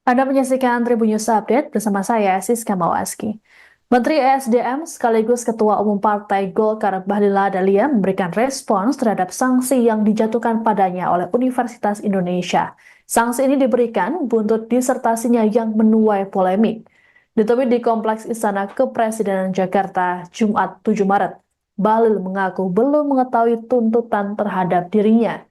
Anda menyaksikan Tribun News Update bersama saya, Siska Mawaski. Menteri ESDM sekaligus Ketua Umum Partai Golkar Bahlil Lahadalia memberikan respons terhadap sanksi yang dijatuhkan padanya oleh Universitas Indonesia. Sanksi ini diberikan buntut disertasinya yang menuai polemik. Ditemui di Kompleks Istana Kepresidenan Jakarta, Jumat 7 Maret, Bahlil mengaku belum mengetahui tuntutan terhadap dirinya.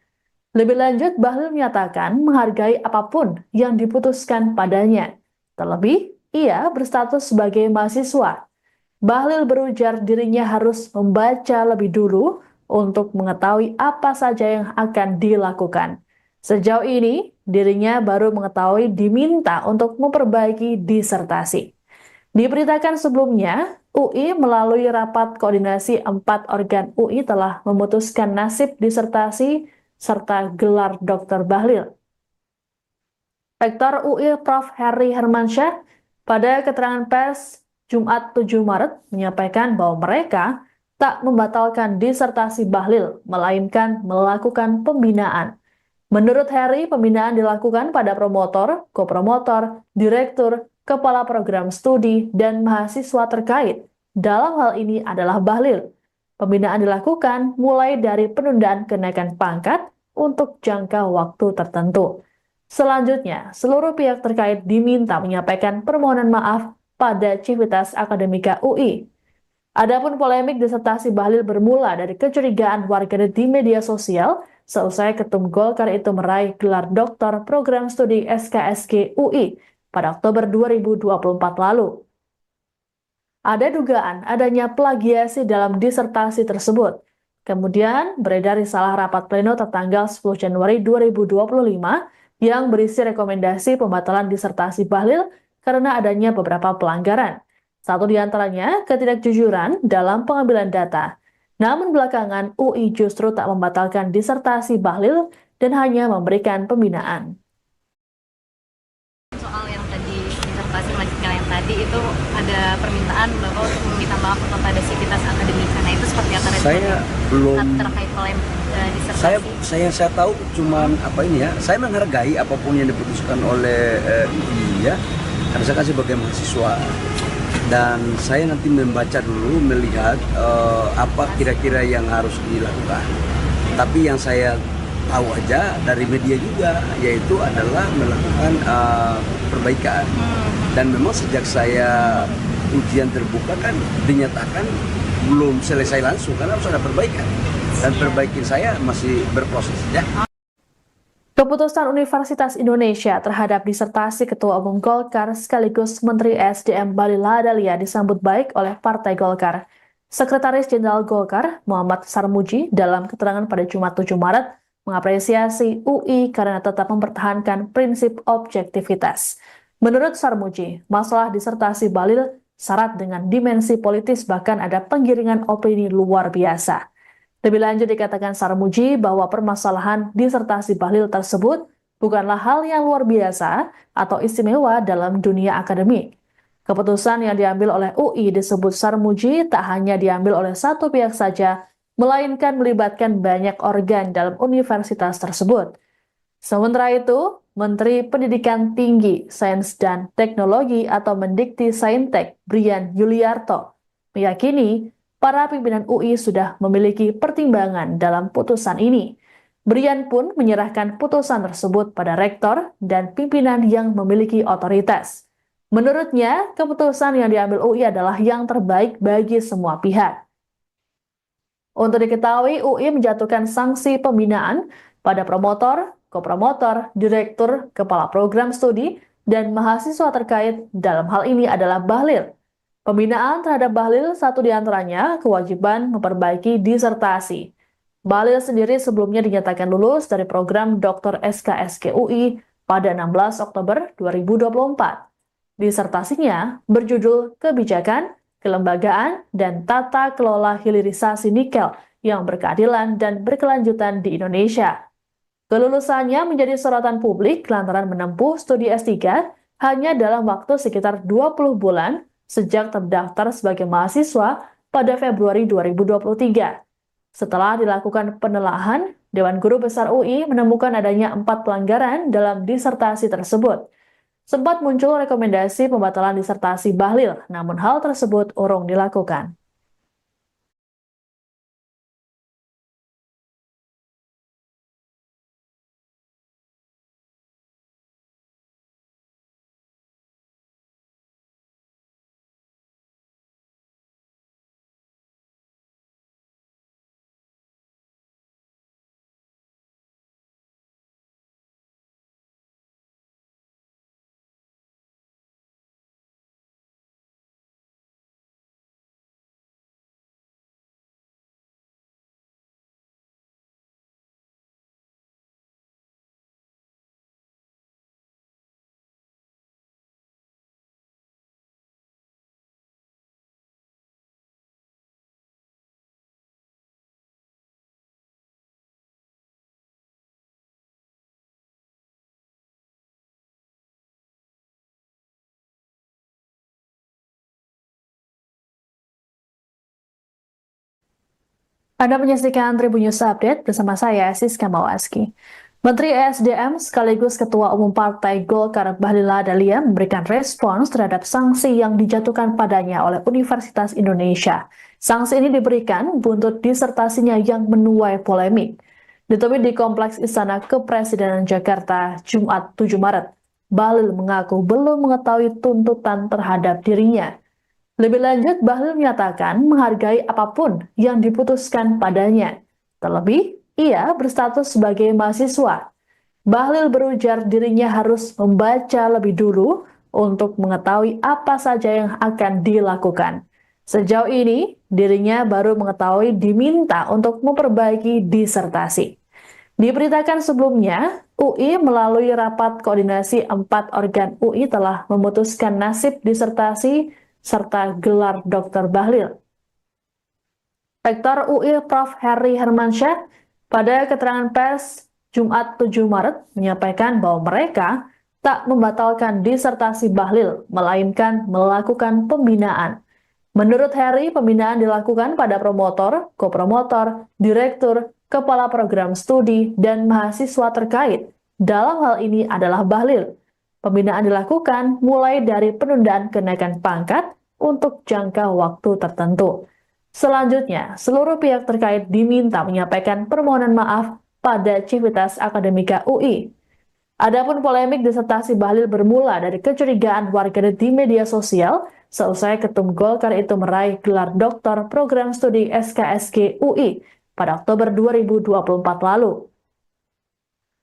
Lebih lanjut, Bahlil menyatakan menghargai apapun yang diputuskan padanya. Terlebih, ia berstatus sebagai mahasiswa. Bahlil berujar dirinya harus membaca lebih dulu untuk mengetahui apa saja yang akan dilakukan. Sejauh ini, dirinya baru mengetahui diminta untuk memperbaiki disertasi. Diberitakan sebelumnya, UI melalui rapat koordinasi 4 organ UI telah memutuskan nasib disertasi serta gelar Dr. Bahlil. Rektor UI Prof. Heri Hermansyah pada keterangan pers Jumat 7 Maret menyampaikan bahwa mereka tak membatalkan disertasi Bahlil, melainkan melakukan pembinaan. Menurut Heri, pembinaan dilakukan pada promotor, kopromotor, direktur, kepala program studi, dan mahasiswa terkait. Dalam hal ini adalah Bahlil. Pembinaan dilakukan mulai dari penundaan kenaikan pangkat untuk jangka waktu tertentu. Selanjutnya, seluruh pihak terkait diminta menyampaikan permohonan maaf pada Civitas Akademika UI. Adapun polemik disertasi Bahlil bermula dari kecurigaan warganet di media sosial seusai Ketum Golkar itu meraih gelar doktor program studi SKSG UI pada Oktober 2024 lalu. Ada dugaan adanya plagiasi dalam disertasi tersebut. Kemudian beredar risalah rapat pleno tertanggal 10 Januari 2025 yang berisi rekomendasi pembatalan disertasi Bahlil karena adanya beberapa pelanggaran. Satu di antaranya ketidakjujuran dalam pengambilan data. Namun belakangan UI justru tak membatalkan disertasi Bahlil dan hanya memberikan pembinaan. Soal yang tadi disertasi melanjutkan yang tadi itu ada permintaan Bapak untuk meminta maaf kepada Civitas Akademika. Nah itu seperti apa responnya? Saya belum terkait polemik disertasi. saya tahu cuman apa ini ya. Saya menghargai apapun yang diputuskan oleh UI ya. Karena saya kan sebagai mahasiswa dan saya nanti membaca dulu melihat apa kira-kira yang harus dilakukan. Tapi yang saya tahu aja dari media juga yaitu adalah melakukan perbaikan. Dan memang sejak saya ujian terbuka kan dinyatakan belum selesai langsung karena harus ada perbaikan. Dan perbaikan saya masih berproses ya. Keputusan Universitas Indonesia terhadap disertasi Ketua Umum Golkar sekaligus Menteri ESDM Bahlil Lahadalia disambut baik oleh Partai Golkar. Sekretaris Jenderal Golkar, Muhammad Sarmuji, dalam keterangan pada Jumat 7 Maret, mengapresiasi UI karena tetap mempertahankan prinsip objektivitas. Menurut Sarmuji, masalah disertasi Bahlil syarat dengan dimensi politis bahkan ada penggiringan opini luar biasa. Lebih lanjut dikatakan Sarmuji bahwa permasalahan disertasi Bahlil tersebut bukanlah hal yang luar biasa atau istimewa dalam dunia akademik. Keputusan yang diambil oleh UI disebut Sarmuji tak hanya diambil oleh satu pihak saja, melainkan melibatkan banyak organ dalam universitas tersebut. Sementara itu, Menteri Pendidikan Tinggi, Sains dan Teknologi atau Mendikti Saintek, Brian Yuliarto, meyakini para pimpinan UI sudah memiliki pertimbangan dalam putusan ini. Brian pun menyerahkan putusan tersebut pada rektor dan pimpinan yang memiliki otoritas. Menurutnya, keputusan yang diambil UI adalah yang terbaik bagi semua pihak. Untuk diketahui, UI menjatuhkan sanksi pembinaan pada promotor, kopromotor, direktur, kepala program studi, dan mahasiswa terkait. Dalam hal ini adalah Bahlil. Pembinaan terhadap Bahlil satu di antaranya kewajiban memperbaiki disertasi. Bahlil sendiri sebelumnya dinyatakan lulus dari program Dr. SKSG UI pada 16 Oktober 2024. Disertasinya berjudul Kebijakan, Kelembagaan, dan Tata Kelola Hilirisasi Nikel yang berkeadilan dan berkelanjutan di Indonesia. Kelulusannya menjadi sorotan publik lantaran menempuh studi S3 hanya dalam waktu sekitar 20 bulan sejak terdaftar sebagai mahasiswa pada Februari 2023. Setelah dilakukan penelaahan, Dewan Guru Besar UI menemukan adanya 4 pelanggaran dalam disertasi tersebut. sempat muncul rekomendasi pembatalan disertasi Bahlil, namun hal tersebut urung dilakukan. Anda menyaksikan Tribun News Update bersama saya, Siska Mawaski. Menteri ESDM sekaligus Ketua Umum Partai Golkar Bahlil Lahadalia memberikan respons terhadap sanksi yang dijatuhkan padanya oleh Universitas Indonesia. Sanksi ini diberikan buntut disertasinya yang menuai polemik. Ditemui di Kompleks Istana Kepresidenan Jakarta, Jumat 7 Maret, Bahlil mengaku belum mengetahui tuntutan terhadap dirinya. Lebih lanjut, Bahlil menyatakan menghargai apapun yang diputuskan padanya. Terlebih, ia berstatus sebagai mahasiswa. Bahlil berujar dirinya harus membaca lebih dulu untuk mengetahui apa saja yang akan dilakukan. Sejauh ini, dirinya baru mengetahui diminta untuk memperbaiki disertasi. Diberitakan sebelumnya, UI melalui rapat koordinasi 4 organ UI telah memutuskan nasib disertasi serta gelar Dr. Bahlil. Rektor UI Prof. Heri Hermansyah pada keterangan pers Jumat 7 Maret menyampaikan bahwa mereka tak membatalkan disertasi Bahlil, melainkan melakukan pembinaan. Menurut Heri, pembinaan dilakukan pada promotor, kopromotor, direktur, kepala program studi, dan mahasiswa terkait. Dalam hal ini adalah Bahlil. Pembinaan dilakukan mulai dari penundaan kenaikan pangkat untuk jangka waktu tertentu. Selanjutnya, seluruh pihak terkait diminta menyampaikan permohonan maaf pada Civitas Akademika UI. Adapun polemik disertasi Bahlil bermula dari kecurigaan warganet di media sosial seusai Ketum Golkar itu meraih gelar doktor program studi SKSG UI pada Oktober 2024 lalu.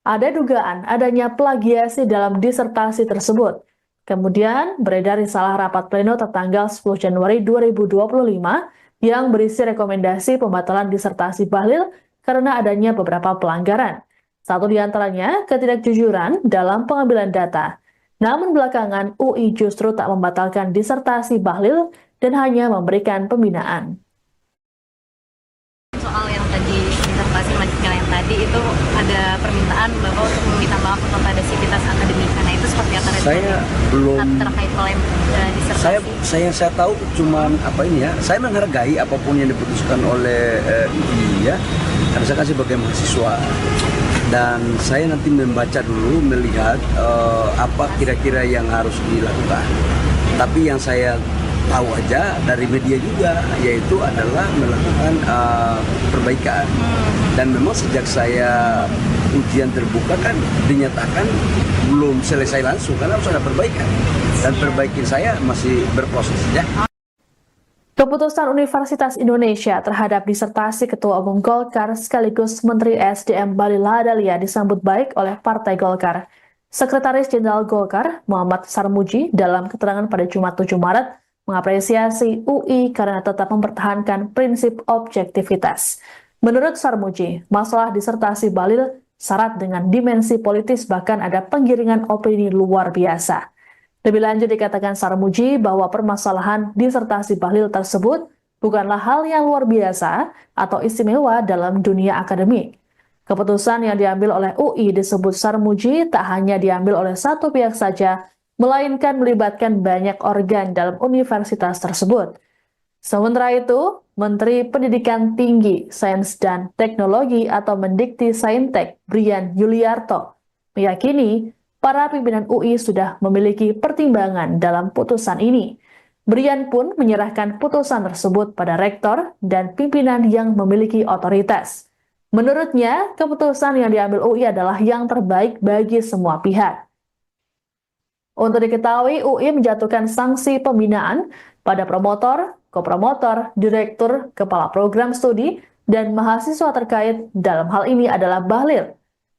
Ada dugaan adanya plagiasi dalam disertasi tersebut. Kemudian beredar risalah rapat pleno tertanggal 10 Januari 2025 yang berisi rekomendasi pembatalan disertasi Bahlil karena adanya beberapa pelanggaran. Satu di antaranya ketidakjujuran dalam pengambilan data. Namun belakangan UI justru tak membatalkan disertasi Bahlil dan hanya memberikan pembinaan. Soal yang tadi disertasi melanjutkan yang tadi itu ada permintaan Bapak untuk meminta maaf kepada Civitas Akademika. Nah itu seperti apa? Saya belum terkait polemik disertasi. saya tahu cuman apa ini ya. Saya menghargai apapun yang diputuskan oleh UI ya. Karena saya kan sebagai mahasiswa dan saya nanti membaca dulu melihat apa kira-kira yang harus dilakukan. Tapi yang saya tahu aja dari media juga yaitu adalah melakukan perbaikan. Dan memang sejak saya ujian terbuka kan dinyatakan belum selesai langsung karena harus ada perbaikan dan perbaikan saya masih berproses ya. Keputusan Universitas Indonesia terhadap disertasi Ketua Umum Golkar sekaligus Menteri SDM Bahlil Lahadalia disambut baik oleh Partai Golkar. Sekretaris Jenderal Golkar Muhammad Sarmuji dalam keterangan pada Jumat 7 Maret mengapresiasi UI karena tetap mempertahankan prinsip objektivitas. Menurut Sarmuji, masalah disertasi Bahlil syarat dengan dimensi politis bahkan ada penggiringan opini luar biasa. Lebih lanjut dikatakan Sarmuji bahwa permasalahan disertasi Bahlil tersebut bukanlah hal yang luar biasa atau istimewa dalam dunia akademik. Keputusan yang diambil oleh UI disebut Sarmuji tak hanya diambil oleh satu pihak saja, melainkan melibatkan banyak organ dalam universitas tersebut. Sementara itu, Menteri Pendidikan Tinggi, Sains dan Teknologi atau Mendikti Saintek, Brian Yuliarto, meyakini para pimpinan UI sudah memiliki pertimbangan dalam putusan ini. Brian pun menyerahkan putusan tersebut pada rektor dan pimpinan yang memiliki otoritas. Menurutnya, keputusan yang diambil UI adalah yang terbaik bagi semua pihak. Untuk diketahui, UI menjatuhkan sanksi pembinaan pada promotor, kopromotor, direktur, kepala program studi, dan mahasiswa terkait. Dalam hal ini adalah Bahlil.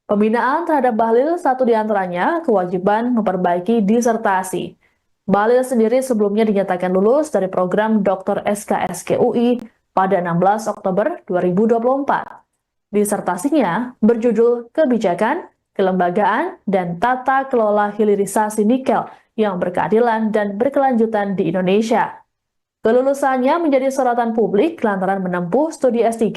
Pembinaan terhadap Bahlil satu diantaranya kewajiban memperbaiki disertasi. Bahlil sendiri sebelumnya dinyatakan lulus dari program Dr. SKSK UI pada 16 Oktober 2024. Disertasinya berjudul Kebijakan, Kelembagaan, dan Tata Kelola Hilirisasi Nikel yang berkeadilan dan berkelanjutan di Indonesia. Kelulusannya menjadi sorotan publik lantaran menempuh studi S3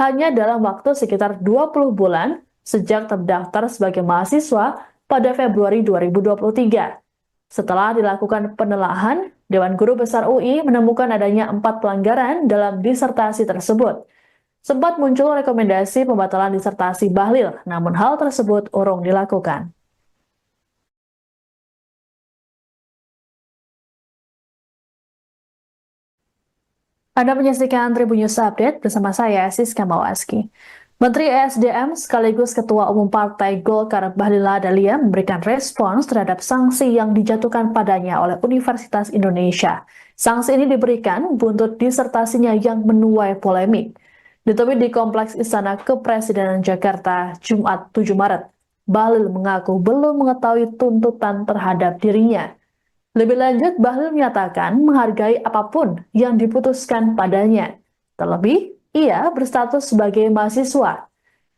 hanya dalam waktu sekitar 20 bulan sejak terdaftar sebagai mahasiswa pada Februari 2023. Setelah dilakukan penelaahan, Dewan Guru Besar UI menemukan adanya 4 pelanggaran dalam disertasi tersebut. Sempat muncul rekomendasi pembatalan disertasi Bahlil, namun hal tersebut urung dilakukan. Anda menyaksikan Tribun News Update bersama saya, Siska Mawaski. Menteri ESDM sekaligus Ketua Umum Partai Golkar Bahlil Lahadalia memberikan respons terhadap sanksi yang dijatuhkan padanya oleh Universitas Indonesia. Sanksi ini diberikan buntut disertasinya yang menuai polemik. Ditemui di Kompleks Istana Kepresidenan Jakarta, Jumat 7 Maret, Bahlil mengaku belum mengetahui tuntutan terhadap dirinya. Lebih lanjut, Bahlil menyatakan menghargai apapun yang diputuskan padanya. Terlebih, ia berstatus sebagai mahasiswa.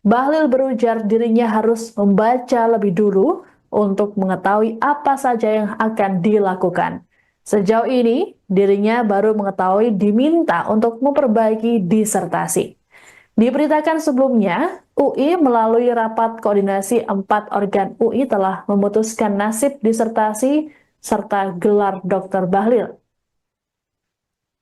Bahlil berujar dirinya harus membaca lebih dulu untuk mengetahui apa saja yang akan dilakukan. Sejauh ini, dirinya baru mengetahui diminta untuk memperbaiki disertasi. Diberitakan sebelumnya, UI melalui rapat koordinasi 4 organ UI telah memutuskan nasib disertasi serta gelar Dr. Bahlil.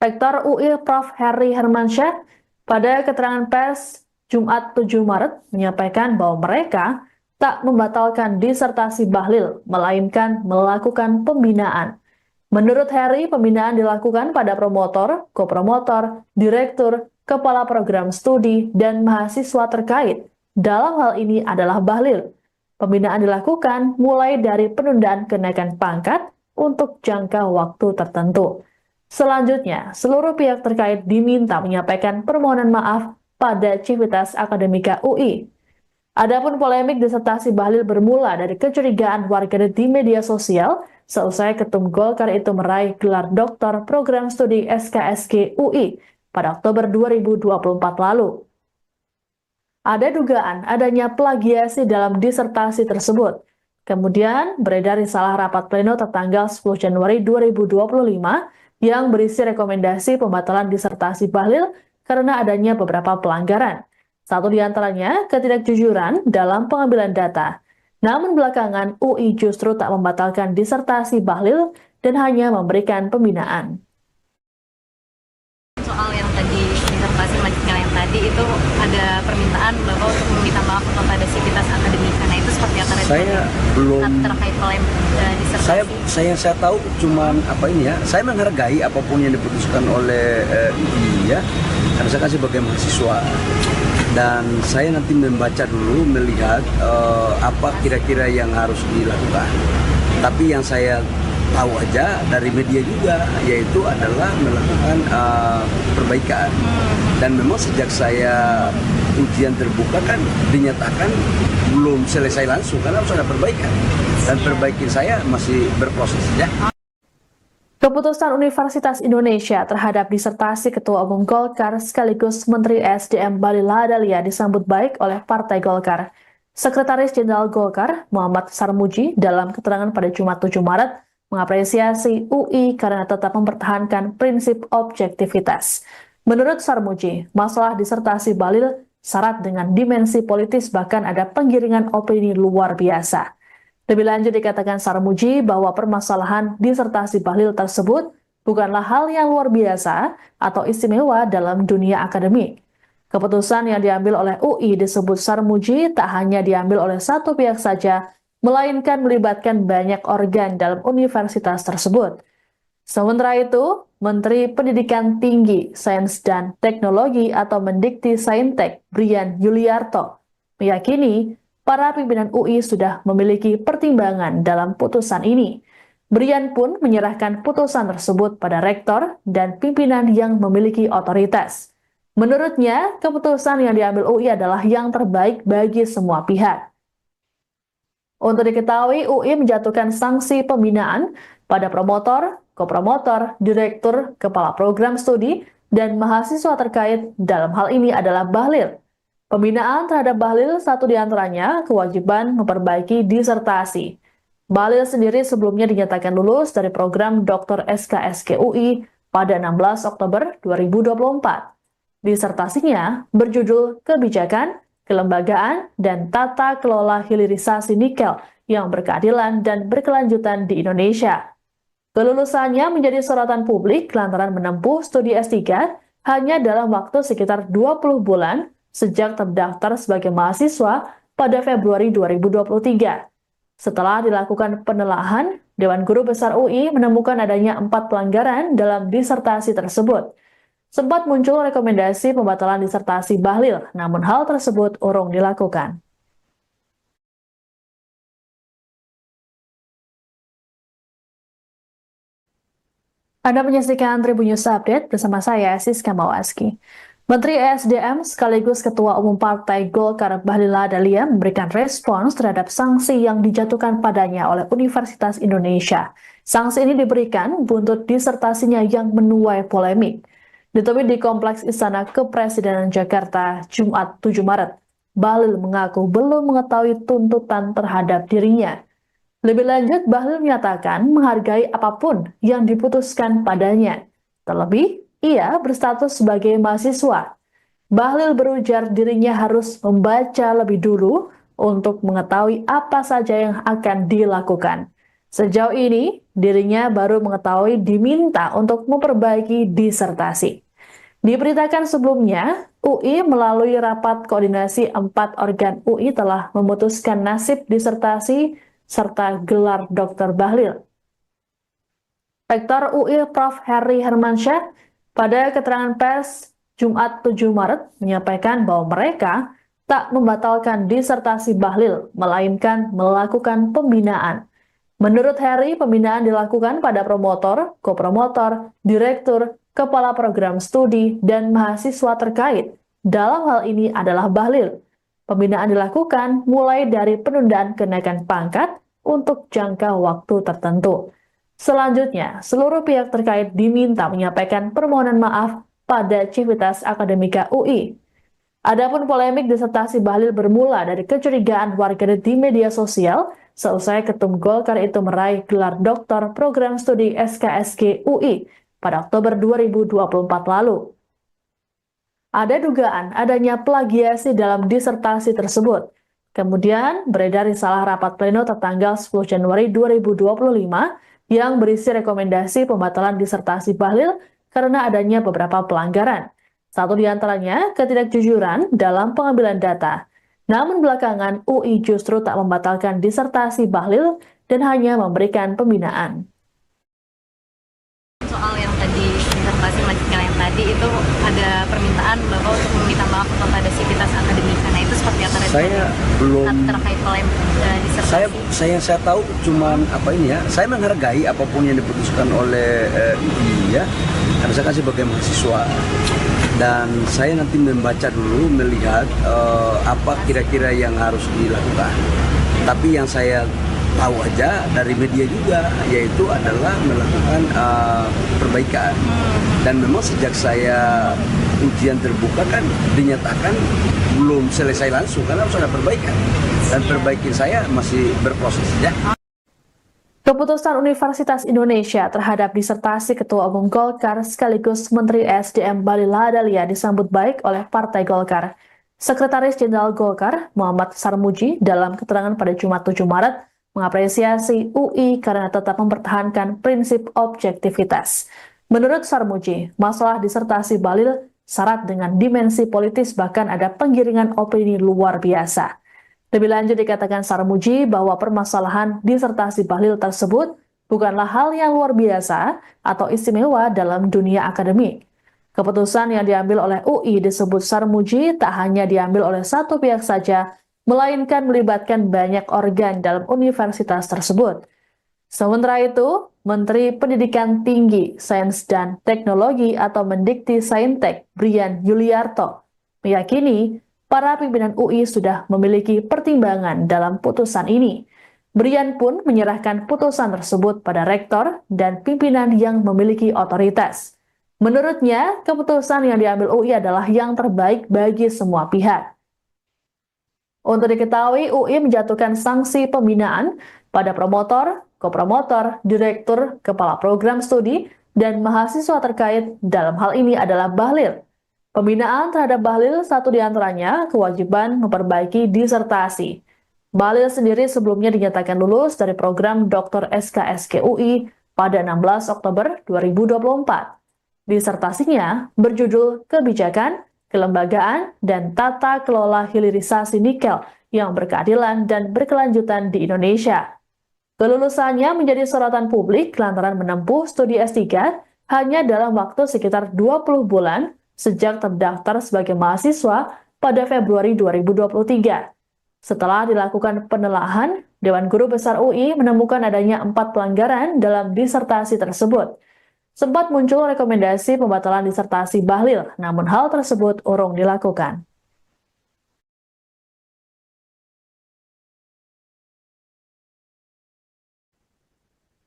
Rektor UI Prof. Heri Hermansyah pada keterangan pers Jumat 7 Maret menyampaikan bahwa mereka tak membatalkan disertasi Bahlil, melainkan melakukan pembinaan. Menurut Heri, pembinaan dilakukan pada promotor, kopromotor, direktur, kepala program studi, dan mahasiswa terkait. Dalam hal ini adalah Bahlil. Pembinaan dilakukan mulai dari penundaan kenaikan pangkat untuk jangka waktu tertentu. Selanjutnya, seluruh pihak terkait diminta menyampaikan permohonan maaf pada Civitas Akademika UI. Adapun polemik disertasi Bahlil bermula dari kecurigaan warganet di media sosial seusai Ketum Golkar itu meraih gelar doktor program studi SKSK UI pada Oktober 2024 lalu. Ada dugaan adanya plagiasi dalam disertasi tersebut. Kemudian beredar risalah rapat pleno tertanggal 10 Januari 2025 yang berisi rekomendasi pembatalan disertasi Bahlil karena adanya beberapa pelanggaran. Satu diantaranya ketidakjujuran dalam pengambilan data. Namun belakangan UI justru tak membatalkan disertasi Bahlil dan hanya memberikan pembinaan. Soal yang tadi disertasi melanjutkan yang tadi itu ada permintaan Bapak untuk meminta maaf kepada Civitas Akademika. Nah itu seperti apa? Saya belum terkait polemik disertasi. Saya tahu cuman apa ini ya. Saya menghargai apapun yang diputuskan oleh UI ya. Karena saya kan sebagai mahasiswa dan saya nanti membaca dulu melihat apa kira-kira yang harus dilakukan. Tapi yang saya tahu aja dari media juga yaitu adalah melakukan perbaikan. Dan memang sejak saya ujian terbuka kan dinyatakan belum selesai langsung karena harus ada perbaikan dan perbaikan saya masih berproses ya. Keputusan Universitas Indonesia terhadap disertasi Ketua Umum Golkar sekaligus Menteri ESDM Bahlil Lahadalia disambut baik oleh Partai Golkar. Sekretaris Jenderal Golkar Muhammad Sarmuji dalam keterangan pada Jumat 7 Maret mengapresiasi UI karena tetap mempertahankan prinsip objektivitas. Menurut Sarmuji, masalah disertasi Bahlil syarat dengan dimensi politis bahkan ada penggiringan opini luar biasa. Lebih lanjut dikatakan Sarmuji bahwa permasalahan disertasi Bahlil tersebut bukanlah hal yang luar biasa atau istimewa dalam dunia akademik. Keputusan yang diambil oleh UI disebut Sarmuji tak hanya diambil oleh satu pihak saja, melainkan melibatkan banyak organ dalam universitas tersebut. Sementara itu, Menteri Pendidikan Tinggi, Sains dan Teknologi atau Mendikti Saintek, Brian Yuliarto, meyakini para pimpinan UI sudah memiliki pertimbangan dalam putusan ini. Brian pun menyerahkan putusan tersebut pada rektor dan pimpinan yang memiliki otoritas. Menurutnya, keputusan yang diambil UI adalah yang terbaik bagi semua pihak. Untuk diketahui, UI menjatuhkan sanksi pembinaan pada promotor, kopromotor, direktur, kepala program studi, dan mahasiswa terkait. Dalam hal ini adalah Bahlil. Pembinaan terhadap Bahlil satu diantaranya kewajiban memperbaiki disertasi. Bahlil sendiri sebelumnya dinyatakan lulus dari program Dr. SKSK UI pada 16 Oktober 2024. Disertasinya berjudul Kebijakan, Kelembagaan, dan Tata Kelola Hilirisasi Nikel yang Berkeadilan dan Berkelanjutan di Indonesia. Kelulusannya menjadi sorotan publik lantaran menempuh studi S3 hanya dalam waktu sekitar 20 bulan sejak terdaftar sebagai mahasiswa pada Februari 2023. Setelah dilakukan penelaahan, Dewan Guru Besar UI menemukan adanya 4 pelanggaran dalam disertasi tersebut. Sempat muncul rekomendasi pembatalan disertasi Bahlil, namun hal tersebut urung dilakukan. Anda menyaksikan Tribun News Update bersama saya, Siska Mawaski. Menteri ESDM sekaligus Ketua Umum Partai Golkar Bahlil Lahadalia memberikan respons terhadap sanksi yang dijatuhkan padanya oleh Universitas Indonesia. Sanksi ini diberikan buntut disertasinya yang menuai polemik. Ditemui di Kompleks Istana Kepresidenan Jakarta, Jumat 7 Maret, Bahlil mengaku belum mengetahui tuntutan terhadap dirinya. Lebih lanjut, Bahlil menyatakan menghargai apapun yang diputuskan padanya. Terlebih, ia berstatus sebagai mahasiswa. Bahlil berujar dirinya harus membaca lebih dulu untuk mengetahui apa saja yang akan dilakukan. Sejauh ini, dirinya baru mengetahui diminta untuk memperbaiki disertasi. Diberitakan sebelumnya, UI melalui rapat koordinasi 4 organ UI telah memutuskan nasib disertasi serta gelar Dr. Bahlil. Rektor UI Prof. Heri Hermansyah pada keterangan pers Jumat 7 Maret menyampaikan bahwa mereka tak membatalkan disertasi Bahlil, melainkan melakukan pembinaan. Menurut Heri, pembinaan dilakukan pada promotor, kopromotor, direktur, kepala program studi, dan mahasiswa terkait. Dalam hal ini adalah Bahlil. Pembinaan dilakukan mulai dari penundaan kenaikan pangkat untuk jangka waktu tertentu. Selanjutnya, seluruh pihak terkait diminta menyampaikan permohonan maaf pada Civitas Akademika UI. Adapun polemik disertasi Bahlil bermula dari kecurigaan warganet di media sosial seusai Ketum Golkar itu meraih gelar doktor program studi SKSK UI pada Oktober 2024 lalu. Ada dugaan adanya plagiasi dalam disertasi tersebut. Kemudian beredar risalah rapat pleno tertanggal 10 Januari 2025 yang berisi rekomendasi pembatalan disertasi Bahlil karena adanya beberapa pelanggaran. Satu di antaranya ketidakjujuran dalam pengambilan data. Namun belakangan UI justru tak membatalkan disertasi Bahlil dan hanya memberikan pembinaan. Soal yang tadi disertasi melanjutkan yang tadi itu ada permintaan Bapak untuk meminta maaf kepada Civitas Akademika. Nah itu seperti apa? Saya belum terkait polemik disertasi. Saya tahu cuman saya menghargai apapun yang diputuskan oleh UI ya, karena saya kan sebagai mahasiswa dan saya nanti membaca dulu melihat apa kira-kira yang harus dilakukan. Tapi yang saya tahu aja dari media juga, yaitu adalah melakukan perbaikan. Dan memang sejak saya ujian terbuka kan dinyatakan belum selesai langsung karena harus ada perbaikan. Dan perbaikan saya masih berproses ya. Keputusan Universitas Indonesia terhadap disertasi Ketua Umum Golkar sekaligus Menteri ESDM Bahlil Lahadalia disambut baik oleh Partai Golkar. Sekretaris Jenderal Golkar Muhammad Sarmuji dalam keterangan pada Jumat 7 Maret mengapresiasi UI karena tetap mempertahankan prinsip objektivitas. Menurut Sarmuji, masalah disertasi Bahlil syarat dengan dimensi politis bahkan ada penggiringan opini luar biasa. Lebih lanjut dikatakan Sarmuji bahwa permasalahan disertasi Bahlil tersebut bukanlah hal yang luar biasa atau istimewa dalam dunia akademik. Keputusan yang diambil oleh UI disebut Sarmuji tak hanya diambil oleh satu pihak saja, melainkan melibatkan banyak organ dalam universitas tersebut. Sementara itu, Menteri Pendidikan Tinggi, Sains dan Teknologi atau Mendikti Saintek, Brian Yuliarto, meyakini para pimpinan UI sudah memiliki pertimbangan dalam putusan ini. Brian pun menyerahkan putusan tersebut pada rektor dan pimpinan yang memiliki otoritas. Menurutnya, keputusan yang diambil UI adalah yang terbaik bagi semua pihak. Untuk diketahui, UI menjatuhkan sanksi pembinaan pada promotor, kopromotor, direktur, kepala program studi, dan mahasiswa terkait. Dalam hal ini adalah Bahlil. Pembinaan terhadap Bahlil satu diantaranya kewajiban memperbaiki disertasi. Bahlil sendiri sebelumnya dinyatakan lulus dari program Dr. SKSK UI pada 16 Oktober 2024. Disertasinya berjudul Kebijakan, Kelembagaan, dan Tata Kelola Hilirisasi Nikel yang Berkeadilan dan Berkelanjutan di Indonesia. Kelulusannya menjadi sorotan publik lantaran menempuh studi S3 hanya dalam waktu sekitar 20 bulan sejak terdaftar sebagai mahasiswa pada Februari 2023. Setelah dilakukan penelaahan, Dewan Guru Besar UI menemukan adanya 4 pelanggaran dalam disertasi tersebut. Sempat muncul rekomendasi pembatalan disertasi Bahlil, namun hal tersebut urung dilakukan.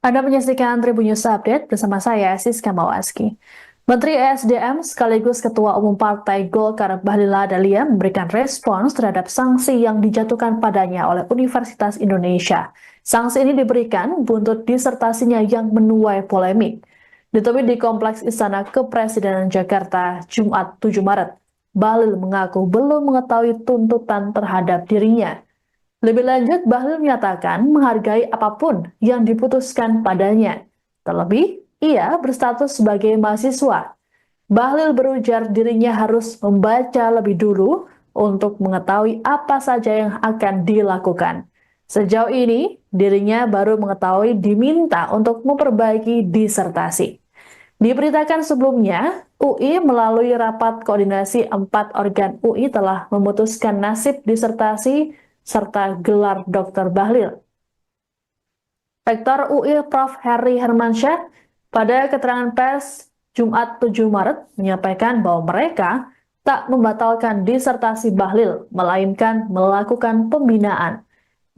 Anda menyaksikan Tribun News Update bersama saya, Siska Mawaski. Menteri ESDM sekaligus Ketua Umum Partai Golkar Bahlil Lahadalia memberikan respons terhadap sanksi yang dijatuhkan padanya oleh Universitas Indonesia. Sanksi ini diberikan buntut disertasinya yang menuai polemik. Ditemui di Kompleks Istana Kepresidenan Jakarta, Jumat 7 Maret, Bahlil mengaku belum mengetahui tuntutan terhadap dirinya. Lebih lanjut, Bahlil menyatakan menghargai apapun yang diputuskan padanya. Terlebih, ia berstatus sebagai mahasiswa. Bahlil berujar dirinya harus membaca lebih dulu untuk mengetahui apa saja yang akan dilakukan. Sejauh ini, dirinya baru mengetahui diminta untuk memperbaiki disertasi. Diberitakan sebelumnya, UI melalui rapat koordinasi 4 organ UI telah memutuskan nasib disertasi serta gelar Dr. Bahlil. Rektor UI Prof. Heri Hermansyah pada keterangan pers Jumat 7 Maret menyampaikan bahwa mereka tak membatalkan disertasi Bahlil, melainkan melakukan pembinaan.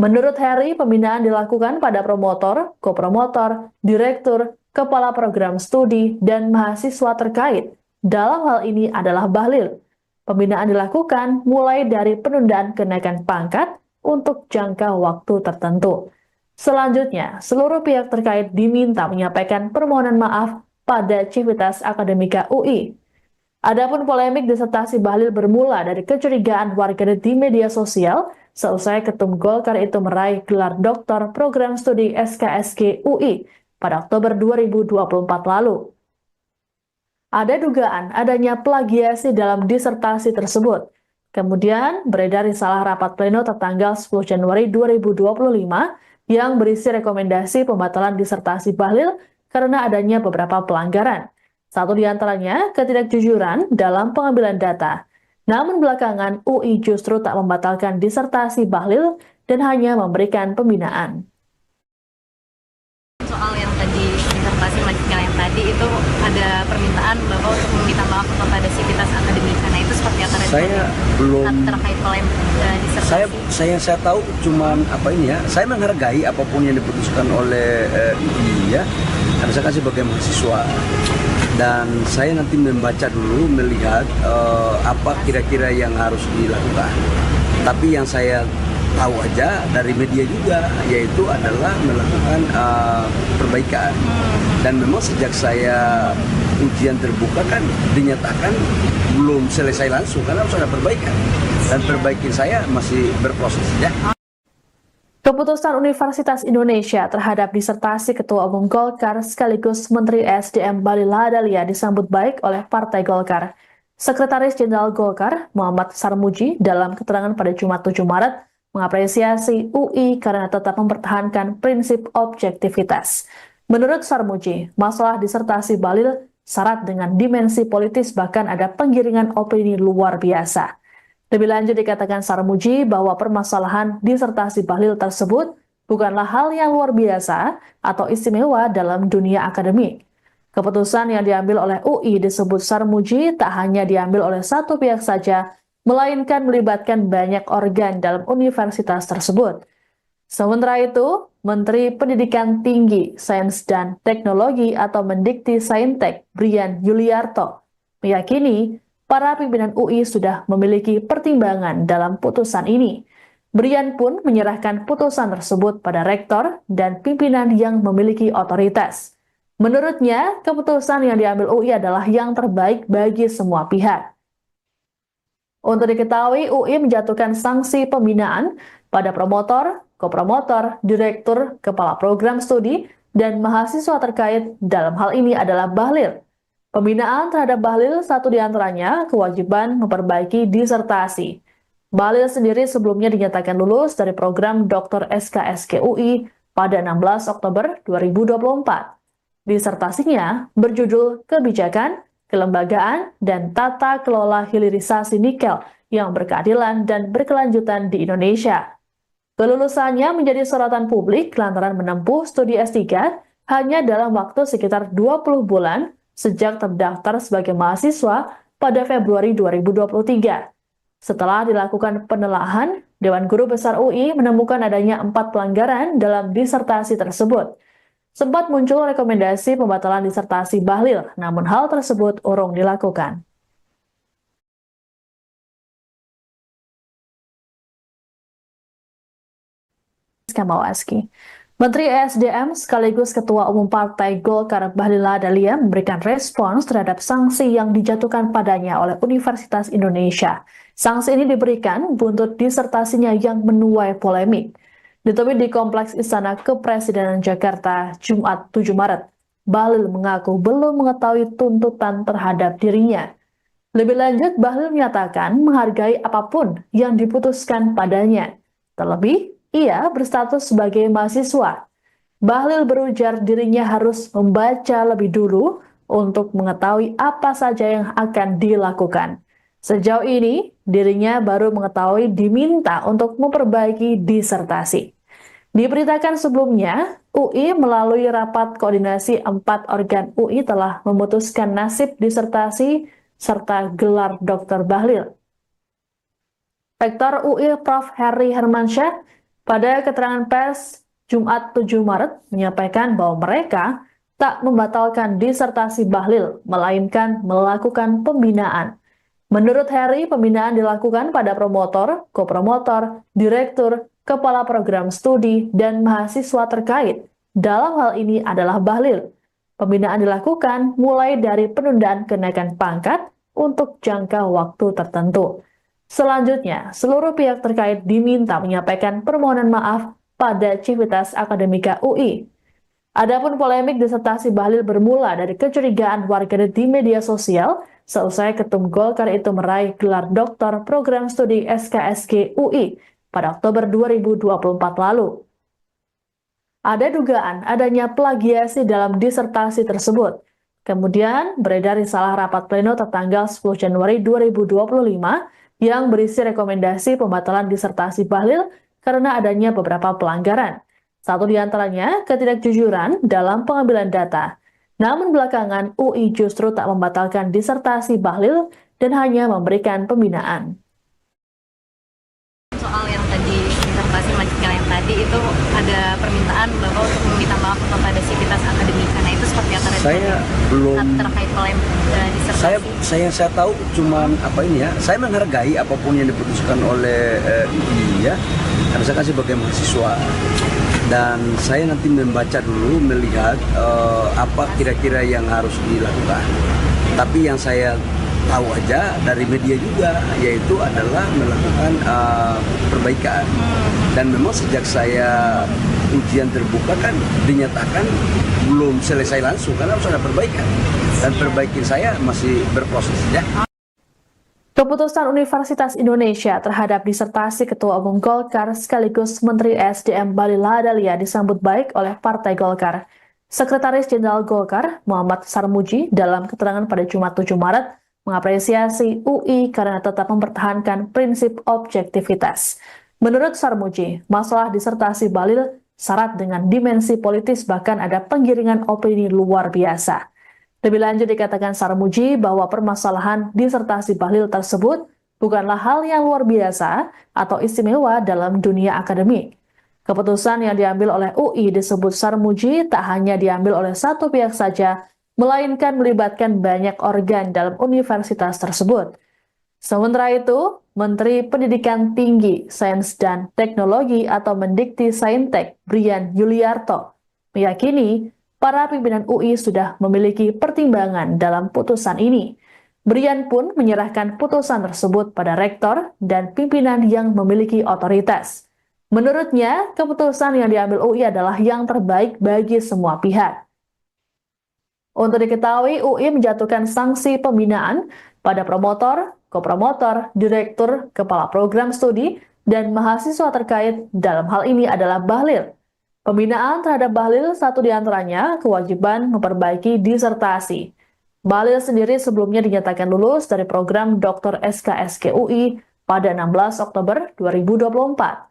Menurut Heri, pembinaan dilakukan pada promotor, kopromotor, direktur, kepala program studi, dan mahasiswa terkait. Dalam hal ini adalah Bahlil. Pembinaan dilakukan mulai dari penundaan kenaikan pangkat untuk jangka waktu tertentu. Selanjutnya, seluruh pihak terkait diminta menyampaikan permohonan maaf pada Civitas Akademika UI. Adapun polemik disertasi Bahlil bermula dari kecurigaan warganet di media sosial seusai Ketum Golkar itu meraih gelar doktor program studi SKSG UI pada Oktober 2024 lalu. Ada dugaan adanya plagiasi dalam disertasi tersebut. Kemudian beredar risalah rapat pleno tertanggal 10 Januari 2025 yang berisi rekomendasi pembatalan disertasi Bahlil karena adanya beberapa pelanggaran. Satu di antaranya ketidakjujuran dalam pengambilan data. Namun belakangan UI justru tak membatalkan disertasi Bahlil dan hanya memberikan pembinaan. Soal yang tadi disertasi melanjutkan yang tadi itu ada permintaan Bapak untuk meminta maaf kepada Civitas Akademika. Nah itu seperti apa? Saya belum terkait polemik disertasi. Saya tahu cuman apa ini ya. Saya menghargai apapun yang diputuskan oleh UI ya. Karena saya kan sebagai mahasiswa dan saya nanti membaca dulu melihat apa kira-kira yang harus dilakukan. Tapi yang saya tahu aja dari media juga yaitu adalah melakukan perbaikan. Dan memang sejak saya ujian terbuka kan dinyatakan belum selesai langsung karena harus ada perbaikan. Dan perbaikan saya masih berproses ya. Keputusan Universitas Indonesia terhadap disertasi Ketua Umum Golkar sekaligus Menteri ESDM Bahlil Lahadalia disambut baik oleh Partai Golkar. Sekretaris Jenderal Golkar, Muhammad Sarmuji, dalam keterangan pada Jumat 7 Maret, mengapresiasi UI karena tetap mempertahankan prinsip objektivitas. Menurut Sarmuji, masalah disertasi Bahlil syarat dengan dimensi politis, bahkan ada penggiringan opini luar biasa. Lebih lanjut dikatakan Sarmuji bahwa permasalahan disertasi Bahlil tersebut bukanlah hal yang luar biasa atau istimewa dalam dunia akademik. Keputusan yang diambil oleh UI disebut Sarmuji tak hanya diambil oleh satu pihak saja, melainkan melibatkan banyak organ dalam universitas tersebut. Sementara itu, Menteri Pendidikan Tinggi, Sains dan Teknologi atau Mendikti Saintek, Brian Yuliarto, meyakini para pimpinan UI sudah memiliki pertimbangan dalam putusan ini. Brian pun menyerahkan putusan tersebut pada rektor dan pimpinan yang memiliki otoritas. Menurutnya, keputusan yang diambil UI adalah yang terbaik bagi semua pihak. Untuk diketahui, UI menjatuhkan sanksi pembinaan pada promotor, kopromotor, direktur, kepala program studi, dan mahasiswa terkait. Dalam hal ini adalah Bahlil. Pembinaan terhadap Bahlil satu diantaranya kewajiban memperbaiki disertasi. Bahlil sendiri sebelumnya dinyatakan lulus dari program Dr. SKSK UI pada 16 Oktober 2024. Disertasinya berjudul Kebijakan, Kelembagaan, dan Tata Kelola Hilirisasi Nikel yang berkeadilan dan berkelanjutan di Indonesia. Kelulusannya menjadi sorotan publik lantaran menempuh studi S3 hanya dalam waktu sekitar 20 bulan sejak terdaftar sebagai mahasiswa pada Februari 2023. Setelah dilakukan penelaahan, Dewan Guru Besar UI menemukan adanya 4 pelanggaran dalam disertasi tersebut. Sempat muncul rekomendasi pembatalan disertasi Bahlil, namun hal tersebut urung dilakukan. Menteri ESDM sekaligus Ketua Umum Partai Golkar Bahlil Lahadalia memberikan respons terhadap sanksi yang dijatuhkan padanya oleh Universitas Indonesia. Sanksi ini diberikan buntut disertasinya yang menuai polemik. Ditemui di Kompleks Istana Kepresidenan Jakarta, Jumat 7 Maret, Bahlil mengaku belum mengetahui tuntutan terhadap dirinya. Lebih lanjut, Bahlil menyatakan menghargai apapun yang diputuskan padanya. Terlebih, ia berstatus sebagai mahasiswa. Bahlil berujar dirinya harus membaca lebih dulu untuk mengetahui apa saja yang akan dilakukan. Sejauh ini, dirinya baru mengetahui diminta untuk memperbaiki disertasi. Diberitakan sebelumnya, UI melalui rapat koordinasi 4 organ UI telah memutuskan nasib disertasi serta gelar Dr. Bahlil. Rektor UI Prof. Heri Hermansyah pada keterangan pers Jumat 7 Maret menyampaikan bahwa mereka tak membatalkan disertasi Bahlil, melainkan melakukan pembinaan. Menurut Heri, pembinaan dilakukan pada promotor, kopromotor, direktur, kepala program studi, dan mahasiswa terkait. Dalam hal ini adalah Bahlil. Pembinaan dilakukan mulai dari penundaan kenaikan pangkat untuk jangka waktu tertentu. Selanjutnya, seluruh pihak terkait diminta menyampaikan permohonan maaf pada Civitas Akademika UI. Adapun polemik disertasi Bahlil bermula dari kecurigaan warganet di media sosial seusai Ketum Golkar itu meraih gelar doktor program studi SKSK UI pada Oktober 2024 lalu. Ada dugaan adanya plagiasi dalam disertasi tersebut. Kemudian beredar risalah rapat pleno tertanggal 10 Januari 2025 yang berisi rekomendasi pembatalan disertasi Bahlil karena adanya beberapa pelanggaran. Satu di antaranya ketidakjujuran dalam pengambilan data. Namun belakangan UI justru tak membatalkan disertasi Bahlil dan hanya memberikan pembinaan. Soal yang tadi disertasi Majikal yang tadi itu ada permintaan Bapak untuk meminta maaf kepada Civitas Akademika. Nah itu seperti apa? Saya belum terkait polemik disertasi. Saya tahu cuman apa ini ya. Saya menghargai apapun yang diputuskan oleh UI ya. Karena saya kan sebagai mahasiswa dan saya nanti membaca dulu melihat apa kira-kira yang harus dilakukan. Tapi yang saya tahu aja dari media juga yaitu adalah melakukan perbaikan. Dan memang sejak saya ujian terbuka kan dinyatakan belum selesai langsung karena harus ada perbaikan dan perbaikan saya masih berproses ya. Keputusan Universitas Indonesia terhadap disertasi Ketua Umum Golkar sekaligus Menteri SDM Bahlil Lahadalia disambut baik oleh Partai Golkar. Sekretaris Jenderal Golkar, Muhammad Sarmuji, dalam keterangan pada Jumat 7 Maret, mengapresiasi UI karena tetap mempertahankan prinsip objektivitas. Menurut Sarmuji, masalah disertasi Bahlil syarat dengan dimensi politis, bahkan ada penggiringan opini luar biasa. Lebih lanjut dikatakan Sarmuji bahwa permasalahan disertasi Bahlil tersebut bukanlah hal yang luar biasa atau istimewa dalam dunia akademik. Keputusan yang diambil oleh UI disebut Sarmuji tak hanya diambil oleh satu pihak saja, melainkan melibatkan banyak organ dalam universitas tersebut. Sementara itu, Menteri Pendidikan Tinggi, Sains dan Teknologi atau Mendikti Saintek, Brian Yuliarto, meyakini para pimpinan UI sudah memiliki pertimbangan dalam putusan ini. Brian pun menyerahkan putusan tersebut pada rektor dan pimpinan yang memiliki otoritas. Menurutnya, keputusan yang diambil UI adalah yang terbaik bagi semua pihak. Untuk diketahui, UI menjatuhkan sanksi pembinaan pada promotor, kopromotor, direktur, kepala program studi, dan mahasiswa terkait. Dalam hal ini adalah Bahlil. Pembinaan terhadap Bahlil satu diantaranya kewajiban memperbaiki disertasi. Bahlil sendiri sebelumnya dinyatakan lulus dari program Dr. SKSK UI pada 16 Oktober 2024.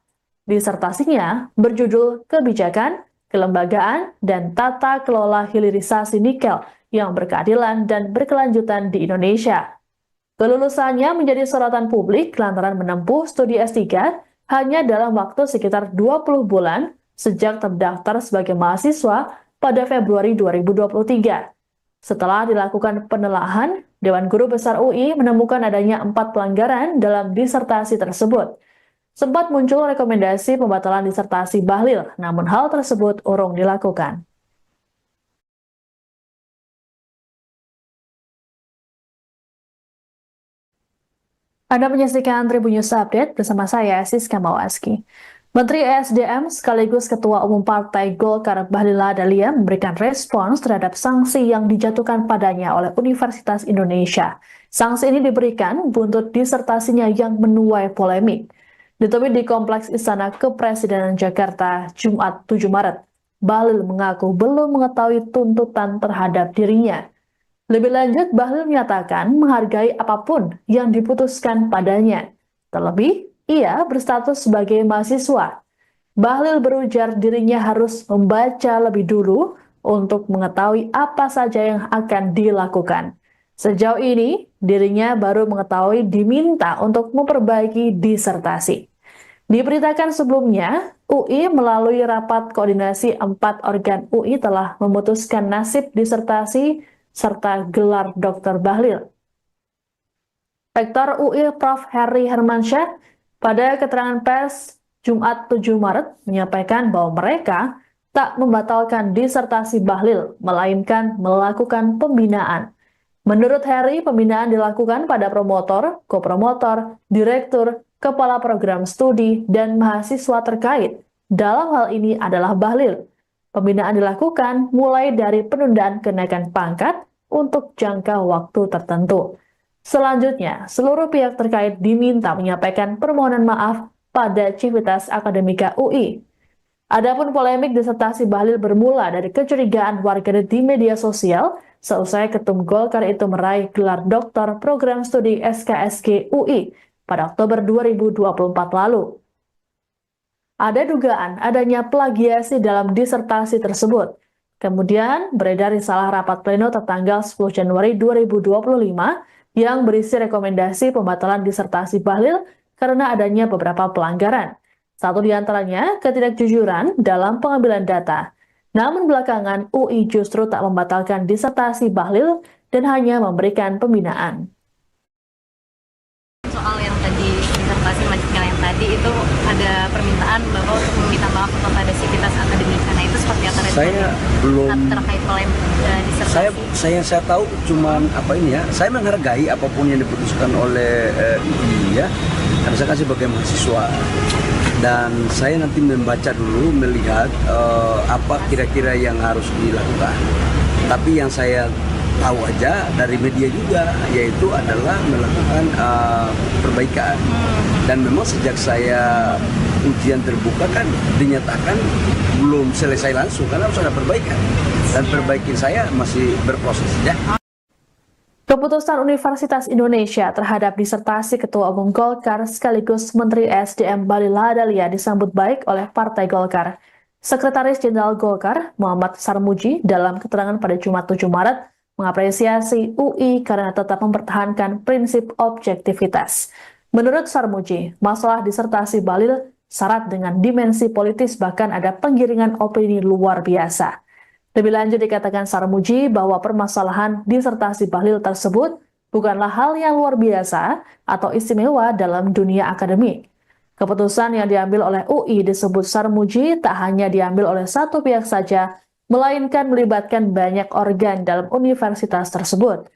Disertasinya berjudul Kebijakan, Kelembagaan, dan Tata Kelola Hilirisasi Nikel yang berkeadilan dan berkelanjutan di Indonesia. Kelulusannya menjadi sorotan publik lantaran menempuh studi S3 hanya dalam waktu sekitar 20 bulan sejak terdaftar sebagai mahasiswa pada Februari 2023. Setelah dilakukan penelaahan, Dewan Guru Besar UI menemukan adanya 4 pelanggaran dalam disertasi tersebut. Sempat muncul rekomendasi pembatalan disertasi Bahlil, namun hal tersebut urung dilakukan. Anda menyaksikan Tribun News Update bersama saya, Siska Mawaski. Menteri ESDM sekaligus Ketua Umum Partai Golkar Bahlil Lahadalia memberikan respons terhadap sanksi yang dijatuhkan padanya oleh Universitas Indonesia. Sanksi ini diberikan buntut disertasinya yang menuai polemik. Ditemui di Kompleks Istana Kepresidenan Jakarta, Jumat 7 Maret, Bahlil mengaku belum mengetahui tuntutan terhadap dirinya. Lebih lanjut, Bahlil menyatakan menghargai apapun yang diputuskan padanya. Terlebih, ia berstatus sebagai mahasiswa. Bahlil berujar dirinya harus membaca lebih dulu untuk mengetahui apa saja yang akan dilakukan. Sejauh ini, dirinya baru mengetahui diminta untuk memperbaiki disertasi. Diberitakan sebelumnya, UI melalui rapat koordinasi 4 organ UI telah memutuskan nasib disertasi serta gelar Dr. Bahlil. Rektor UI Prof. Heri Hermansyah pada keterangan pers Jumat 7 Maret menyampaikan bahwa mereka tak membatalkan disertasi Bahlil, melainkan melakukan pembinaan. Menurut Heri, pembinaan dilakukan pada promotor, kopromotor, direktur, kepala program studi, dan mahasiswa terkait. Dalam hal ini adalah Bahlil. Pembinaan dilakukan mulai dari penundaan kenaikan pangkat untuk jangka waktu tertentu. Selanjutnya, seluruh pihak terkait diminta menyampaikan permohonan maaf pada Civitas Akademika UI. Adapun polemik disertasi Bahlil bermula dari kecurigaan warganet di media sosial seusai Ketum Golkar itu meraih gelar doktor program studi SKSK UI pada Oktober 2024 lalu. Ada dugaan adanya plagiasi dalam disertasi tersebut. Kemudian beredar risalah rapat pleno tertanggal 10 Januari 2025 yang berisi rekomendasi pembatalan disertasi Bahlil karena adanya beberapa pelanggaran. Satu diantaranya ketidakjujuran dalam pengambilan data. Namun belakangan UI justru tak membatalkan disertasi Bahlil dan hanya memberikan pembinaan. Soal yang tadi disertasi lanjutkan yang tadi itu ada permintaan Bapak untuk meminta maaf kepada Civitas Akademika. Nah itu seperti apa? Saya belum terkait polemik disertasi. saya tahu cuman saya menghargai apapun yang diputuskan oleh UI ya, karena saya kan sebagai mahasiswa dan saya nanti membaca dulu melihat apa kira-kira yang harus dilakukan. Tapi yang saya tahu aja dari media juga, yaitu adalah melakukan perbaikan. Dan memang sejak saya ujian terbuka kan dinyatakan belum selesai langsung karena harus ada perbaikan. Dan perbaikan saya masih berproses ya. Keputusan Universitas Indonesia terhadap disertasi Ketua Umum Golkar sekaligus Menteri SDM Bahlil Lahadalia disambut baik oleh Partai Golkar. Sekretaris Jenderal Golkar, Muhammad Sarmuji, dalam keterangan pada Jumat 7 Maret, mengapresiasi UI karena tetap mempertahankan prinsip objektivitas. Menurut Sarmuji, masalah disertasi Bahlil syarat dengan dimensi politis, bahkan ada penggiringan opini luar biasa. Lebih lanjut dikatakan Sarmuji bahwa permasalahan disertasi Bahlil tersebut bukanlah hal yang luar biasa atau istimewa dalam dunia akademik. Keputusan yang diambil oleh UI disebut Sarmuji tak hanya diambil oleh satu pihak saja, melainkan melibatkan banyak organ dalam universitas tersebut.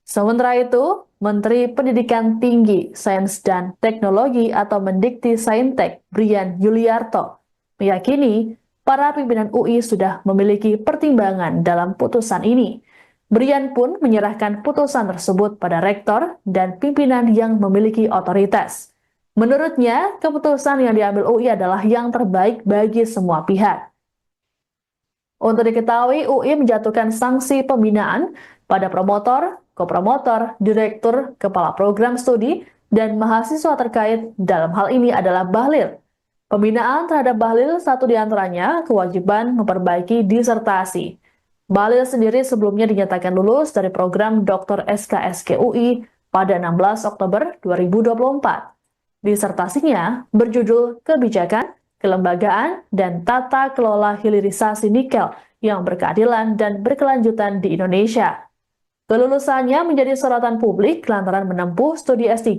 Sementara itu, Menteri Pendidikan Tinggi, Sains dan Teknologi atau Mendikti Saintek, Brian Yuliarto, meyakini para pimpinan UI sudah memiliki pertimbangan dalam putusan ini. Brian pun menyerahkan putusan tersebut pada rektor dan pimpinan yang memiliki otoritas. Menurutnya, keputusan yang diambil UI adalah yang terbaik bagi semua pihak. Untuk diketahui, UI menjatuhkan sanksi pembinaan pada promotor, kopromotor, direktur, kepala program studi, dan mahasiswa terkait. Dalam hal ini adalah Bahlil. Pembinaan terhadap Bahlil satu diantaranya kewajiban memperbaiki disertasi. Bahlil sendiri sebelumnya dinyatakan lulus dari program Dr. SKSK UI pada 16 Oktober 2024. Disertasinya berjudul Kebijakan, Kelembagaan, dan Tata Kelola Hilirisasi Nikel yang Berkeadilan dan Berkelanjutan di Indonesia. Kelulusannya menjadi sorotan publik lantaran menempuh studi S3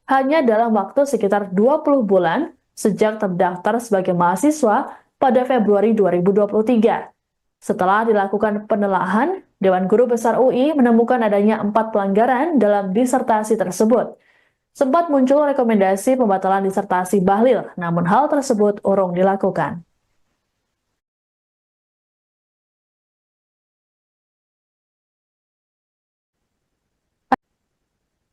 hanya dalam waktu sekitar 20 bulan sejak terdaftar sebagai mahasiswa pada Februari 2023. Setelah dilakukan penelaahan, Dewan Guru Besar UI menemukan adanya 4 pelanggaran dalam disertasi tersebut. Sempat muncul rekomendasi pembatalan disertasi Bahlil, namun hal tersebut urung dilakukan.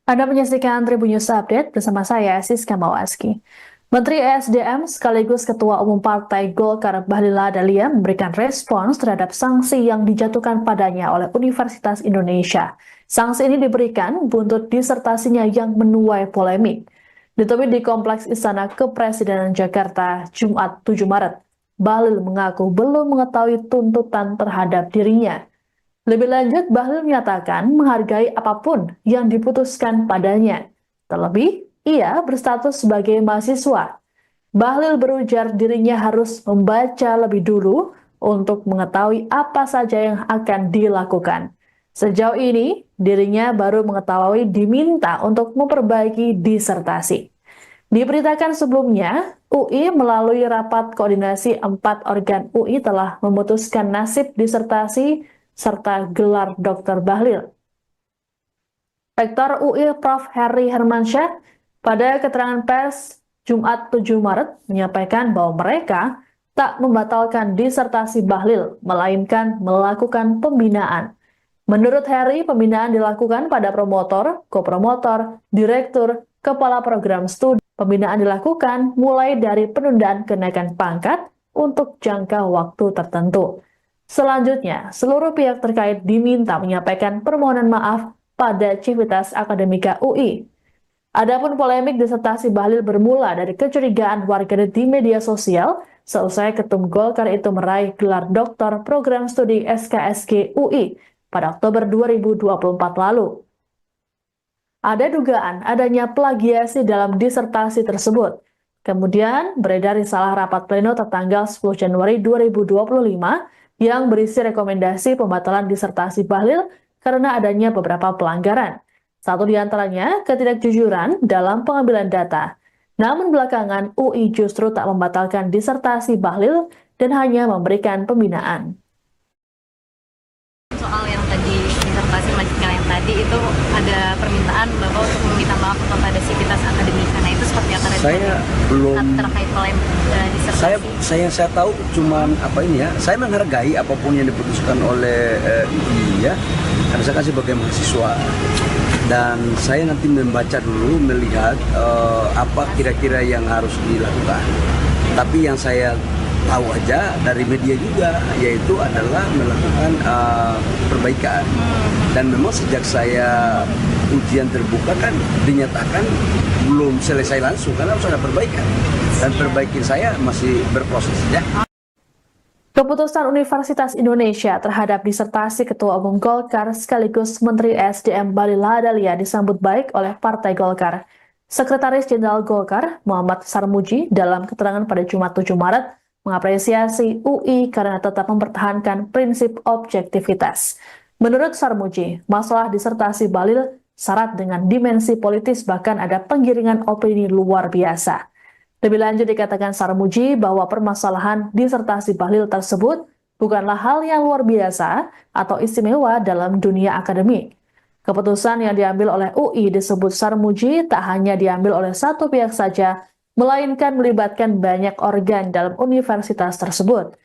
Anda menyaksikan Tribun News Update bersama saya, Siska Mawaski. Menteri ESDM sekaligus Ketua Umum Partai Golkar Bahlil Lahadalia memberikan respons terhadap sanksi yang dijatuhkan padanya oleh Universitas Indonesia. Sanksi ini diberikan buntut disertasinya yang menuai polemik. Ditemui di Kompleks Istana Kepresidenan Jakarta, Jumat 7 Maret, Bahlil mengaku belum mengetahui tuntutan terhadap dirinya. Lebih lanjut, Bahlil menyatakan menghargai apapun yang diputuskan padanya. Terlebih, ia berstatus sebagai mahasiswa. Bahlil berujar dirinya harus membaca lebih dulu untuk mengetahui apa saja yang akan dilakukan. Sejauh ini, dirinya baru mengetahui diminta untuk memperbaiki disertasi. Diberitakan sebelumnya, UI melalui rapat koordinasi 4 organ UI telah memutuskan nasib disertasi serta gelar Dr. Bahlil. Rektor UI Prof. Heri Hermansyah pada keterangan pers Jumat 7 Maret menyampaikan bahwa mereka tak membatalkan disertasi Bahlil, melainkan melakukan pembinaan. Menurut Heri, pembinaan dilakukan pada promotor, kopromotor, direktur, kepala program studi. Pembinaan dilakukan mulai dari penundaan kenaikan pangkat untuk jangka waktu tertentu. Selanjutnya, seluruh pihak terkait diminta menyampaikan permohonan maaf pada Civitas Akademika UI. Adapun polemik disertasi Bahlil bermula dari kecurigaan warganet di media sosial seusai Ketum Golkar itu meraih gelar doktor program studi SKSG UI pada Oktober 2024 lalu. Ada dugaan adanya plagiasi dalam disertasi tersebut. Kemudian beredar risalah rapat pleno tertanggal 10 Januari 2025 yang berisi rekomendasi pembatalan disertasi Bahlil karena adanya beberapa pelanggaran. Satu di antaranya ketidakjujuran dalam pengambilan data. Namun belakangan UI justru tak membatalkan disertasi Bahlil dan hanya memberikan pembinaan. Soal yang tadi disertasi melanjutkan yang tadi itu ada permintaan Bapak untuk meminta maaf kepada Civitas Akademika. Nah itu seperti apa Saya belum. terkait polemik disertasi? Saya tahu cuman apa ini ya. Saya menghargai apapun yang diputuskan oleh UI ya. Karena saya kan sebagai mahasiswa dan saya nanti membaca dulu, melihat apa kira-kira yang harus dilakukan. Tapi yang saya tahu aja dari media juga, yaitu adalah melakukan perbaikan. Dan memang sejak saya ujian terbuka kan dinyatakan belum selesai langsung karena harus ada perbaikan. Dan perbaikan saya masih berproses ya. Keputusan Universitas Indonesia terhadap disertasi Ketua Umum Golkar sekaligus Menteri SDM Bahlil Lahadalia disambut baik oleh Partai Golkar. Sekretaris Jenderal Golkar, Muhammad Sarmuji, dalam keterangan pada Jumat 7 Maret, mengapresiasi UI karena tetap mempertahankan prinsip objektivitas. Menurut Sarmuji, masalah disertasi Bahlil syarat dengan dimensi politis, bahkan ada penggiringan opini luar biasa. Lebih lanjut dikatakan Sarmuji bahwa permasalahan disertasi Bahlil tersebut bukanlah hal yang luar biasa atau istimewa dalam dunia akademik. Keputusan yang diambil oleh UI disebut Sarmuji tak hanya diambil oleh satu pihak saja, melainkan melibatkan banyak organ dalam universitas tersebut.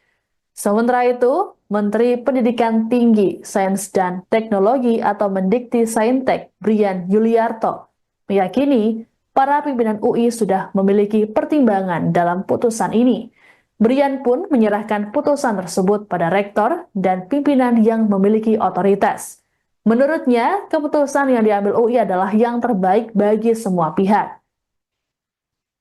Sementara itu, Menteri Pendidikan Tinggi, Sains dan Teknologi atau Mendikti Saintek, Brian Yuliarto, meyakini para pimpinan UI sudah memiliki pertimbangan dalam putusan ini. Brian pun menyerahkan putusan tersebut pada rektor dan pimpinan yang memiliki otoritas. Menurutnya, keputusan yang diambil UI adalah yang terbaik bagi semua pihak.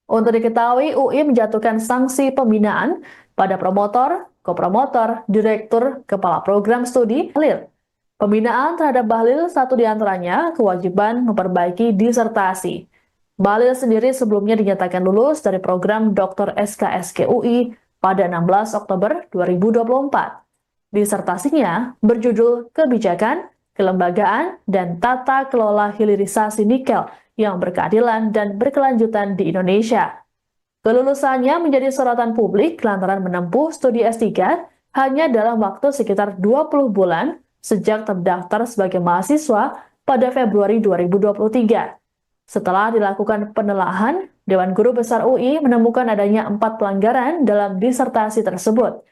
Untuk diketahui, UI menjatuhkan sanksi pembinaan pada promotor, kopromotor, direktur, kepala program studi, Bahlil. Pembinaan terhadap Bahlil satu diantaranya kewajiban memperbaiki disertasi. Bahlil sendiri sebelumnya dinyatakan lulus dari program Dr. SKSK UI pada 16 Oktober 2024. Disertasinya berjudul Kebijakan, Kelembagaan, dan Tata Kelola Hilirisasi Nikel yang berkeadilan dan berkelanjutan di Indonesia. Kelulusannya menjadi sorotan publik lantaran menempuh studi S3 hanya dalam waktu sekitar 20 bulan sejak terdaftar sebagai mahasiswa pada Februari 2023. Setelah dilakukan penelaahan, Dewan Guru Besar UI menemukan adanya 4 pelanggaran dalam disertasi tersebut.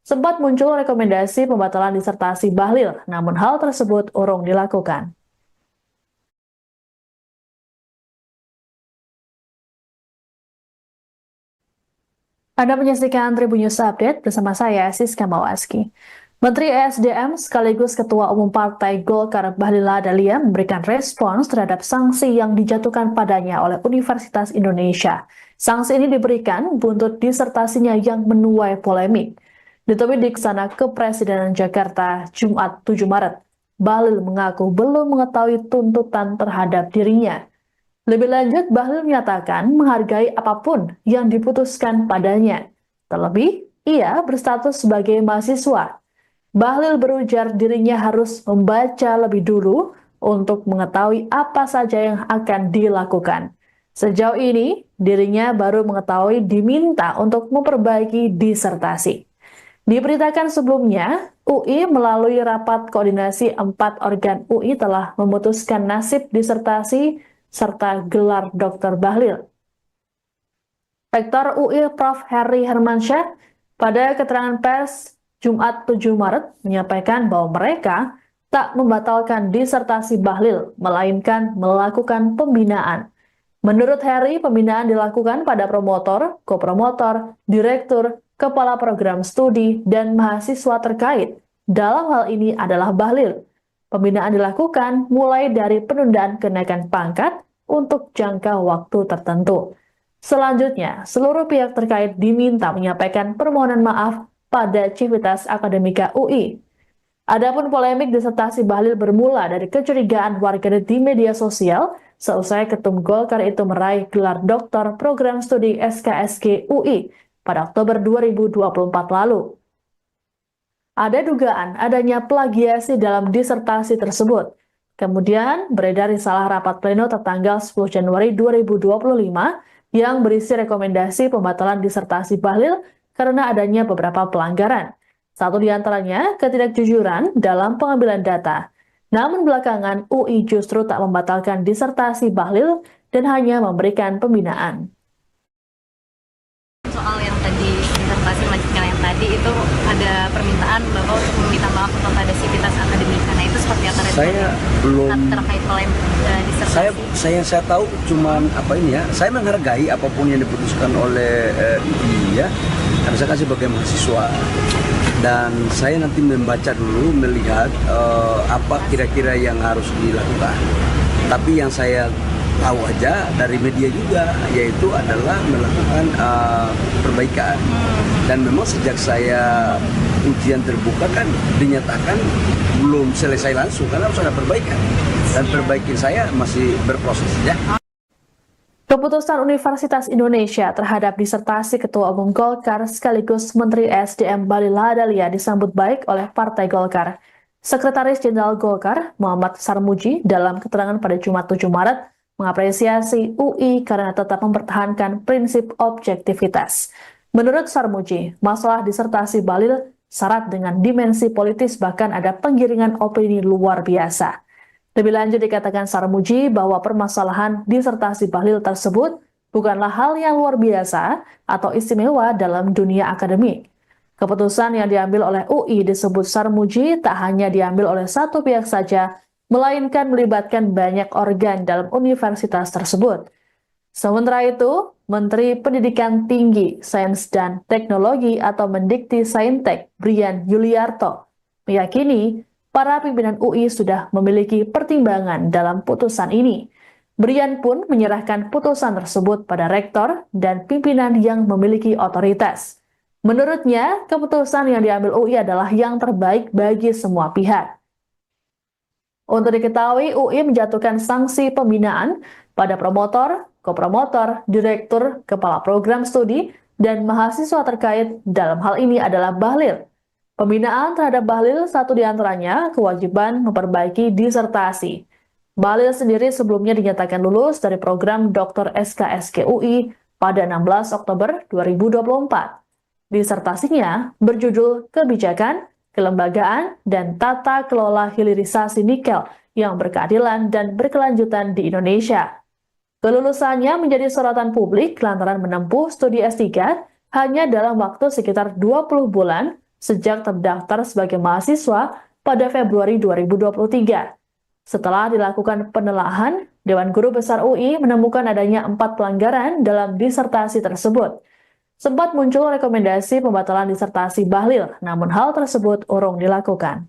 Sempat muncul rekomendasi pembatalan disertasi Bahlil, namun hal tersebut urung dilakukan. Anda menyaksikan Tribun News Update bersama saya, Siska Mawaski. Menteri ESDM sekaligus Ketua Umum Partai Golkar Bahlil Lahadalia memberikan respons terhadap sanksi yang dijatuhkan padanya oleh Universitas Indonesia. Sanksi ini diberikan buntut disertasinya yang menuai polemik. Ditemui di Istana Kepresidenan Jakarta, Jumat 7 Maret, Bahlil mengaku belum mengetahui tuntutan terhadap dirinya. Lebih lanjut, Bahlil menyatakan menghargai apapun yang diputuskan padanya. Terlebih, ia berstatus sebagai mahasiswa. Bahlil berujar dirinya harus membaca lebih dulu untuk mengetahui apa saja yang akan dilakukan. Sejauh ini, dirinya baru mengetahui diminta untuk memperbaiki disertasi. Diberitakan sebelumnya, UI melalui rapat koordinasi 4 organ UI telah memutuskan nasib disertasi serta gelar Dr. Bahlil. Rektor UI Prof. Heri Hermansyah pada keterangan pers Jumat 7 Maret menyampaikan bahwa mereka tak membatalkan disertasi Bahlil, melainkan melakukan pembinaan. Menurut Heri, pembinaan dilakukan pada promotor, kopromotor, direktur, kepala program studi, dan mahasiswa terkait. Dalam hal ini adalah Bahlil. Pembinaan dilakukan mulai dari penundaan kenaikan pangkat untuk jangka waktu tertentu. Selanjutnya, seluruh pihak terkait diminta menyampaikan permohonan maaf pada Civitas Akademika UI. Adapun polemik disertasi Bahlil bermula dari kecurigaan warganet di media sosial seusai Ketum Golkar itu meraih gelar doktor program studi SKSG UI pada Oktober 2024 lalu. Ada dugaan adanya plagiasi dalam disertasi tersebut. Kemudian beredar risalah rapat pleno tertanggal 10 Januari 2025 yang berisi rekomendasi pembatalan disertasi Bahlil karena adanya beberapa pelanggaran. Satu di antaranya ketidakjujuran dalam pengambilan data. Namun belakangan UI justru tak membatalkan disertasi Bahlil dan hanya memberikan pembinaan. observasi melanjutkan yang tadi itu ada permintaan Bapak untuk meminta maaf kepada Sivitas Akademika. Nah itu seperti apa responnya? Saya belum Terkait polemik disertasi. saya tahu cuman apa ini ya, saya menghargai apapun yang diputuskan oleh UI ya, karena saya kan sebagai mahasiswa dan saya nanti membaca dulu, melihat apa kira-kira yang harus dilakukan. Tapi yang saya tahu aja dari media juga, yaitu adalah melakukan perbaikan. Dan memang sejak saya ujian terbuka kan dinyatakan belum selesai langsung karena harus ada perbaikan. Dan perbaikan saya masih berproses ya. Keputusan Universitas Indonesia terhadap disertasi Ketua Umum Golkar sekaligus Menteri SDM Bahlil Lahadalia disambut baik oleh Partai Golkar. Sekretaris Jenderal Golkar, Muhammad Sarmuji, dalam keterangan pada Jumat 7 Maret, mengapresiasi UI karena tetap mempertahankan prinsip objektivitas. Menurut Sarmuji, masalah disertasi Bahlil syarat dengan dimensi politis, bahkan ada penggiringan opini luar biasa. Lebih lanjut dikatakan Sarmuji bahwa permasalahan disertasi Bahlil tersebut bukanlah hal yang luar biasa atau istimewa dalam dunia akademik. Keputusan yang diambil oleh UI disebut Sarmuji tak hanya diambil oleh satu pihak saja, melainkan melibatkan banyak organ dalam universitas tersebut. Sementara itu, Menteri Pendidikan Tinggi, Sains dan Teknologi atau Mendikti Saintek, Brian Yuliarto, meyakini para pimpinan UI sudah memiliki pertimbangan dalam putusan ini. Brian pun menyerahkan putusan tersebut pada rektor dan pimpinan yang memiliki otoritas. Menurutnya, keputusan yang diambil UI adalah yang terbaik bagi semua pihak. Untuk diketahui, UI menjatuhkan sanksi pembinaan pada promotor, kopromotor, direktur, kepala program studi, dan mahasiswa terkait. Dalam hal ini adalah Bahlil. Pembinaan terhadap Bahlil satu diantaranya kewajiban memperbaiki disertasi. Bahlil sendiri sebelumnya dinyatakan lulus dari program Dr. SKSK UI pada 16 Oktober 2024. Disertasinya berjudul Kebijakan, Kelembagaan, dan Tata Kelola Hilirisasi Nikel yang berkeadilan dan berkelanjutan di Indonesia. Kelulusannya menjadi sorotan publik lantaran menempuh studi S3 hanya dalam waktu sekitar 20 bulan sejak terdaftar sebagai mahasiswa pada Februari 2023. Setelah dilakukan penelaahan, Dewan Guru Besar UI menemukan adanya 4 pelanggaran dalam disertasi tersebut. Sempat muncul rekomendasi pembatalan disertasi Bahlil, namun hal tersebut urung dilakukan.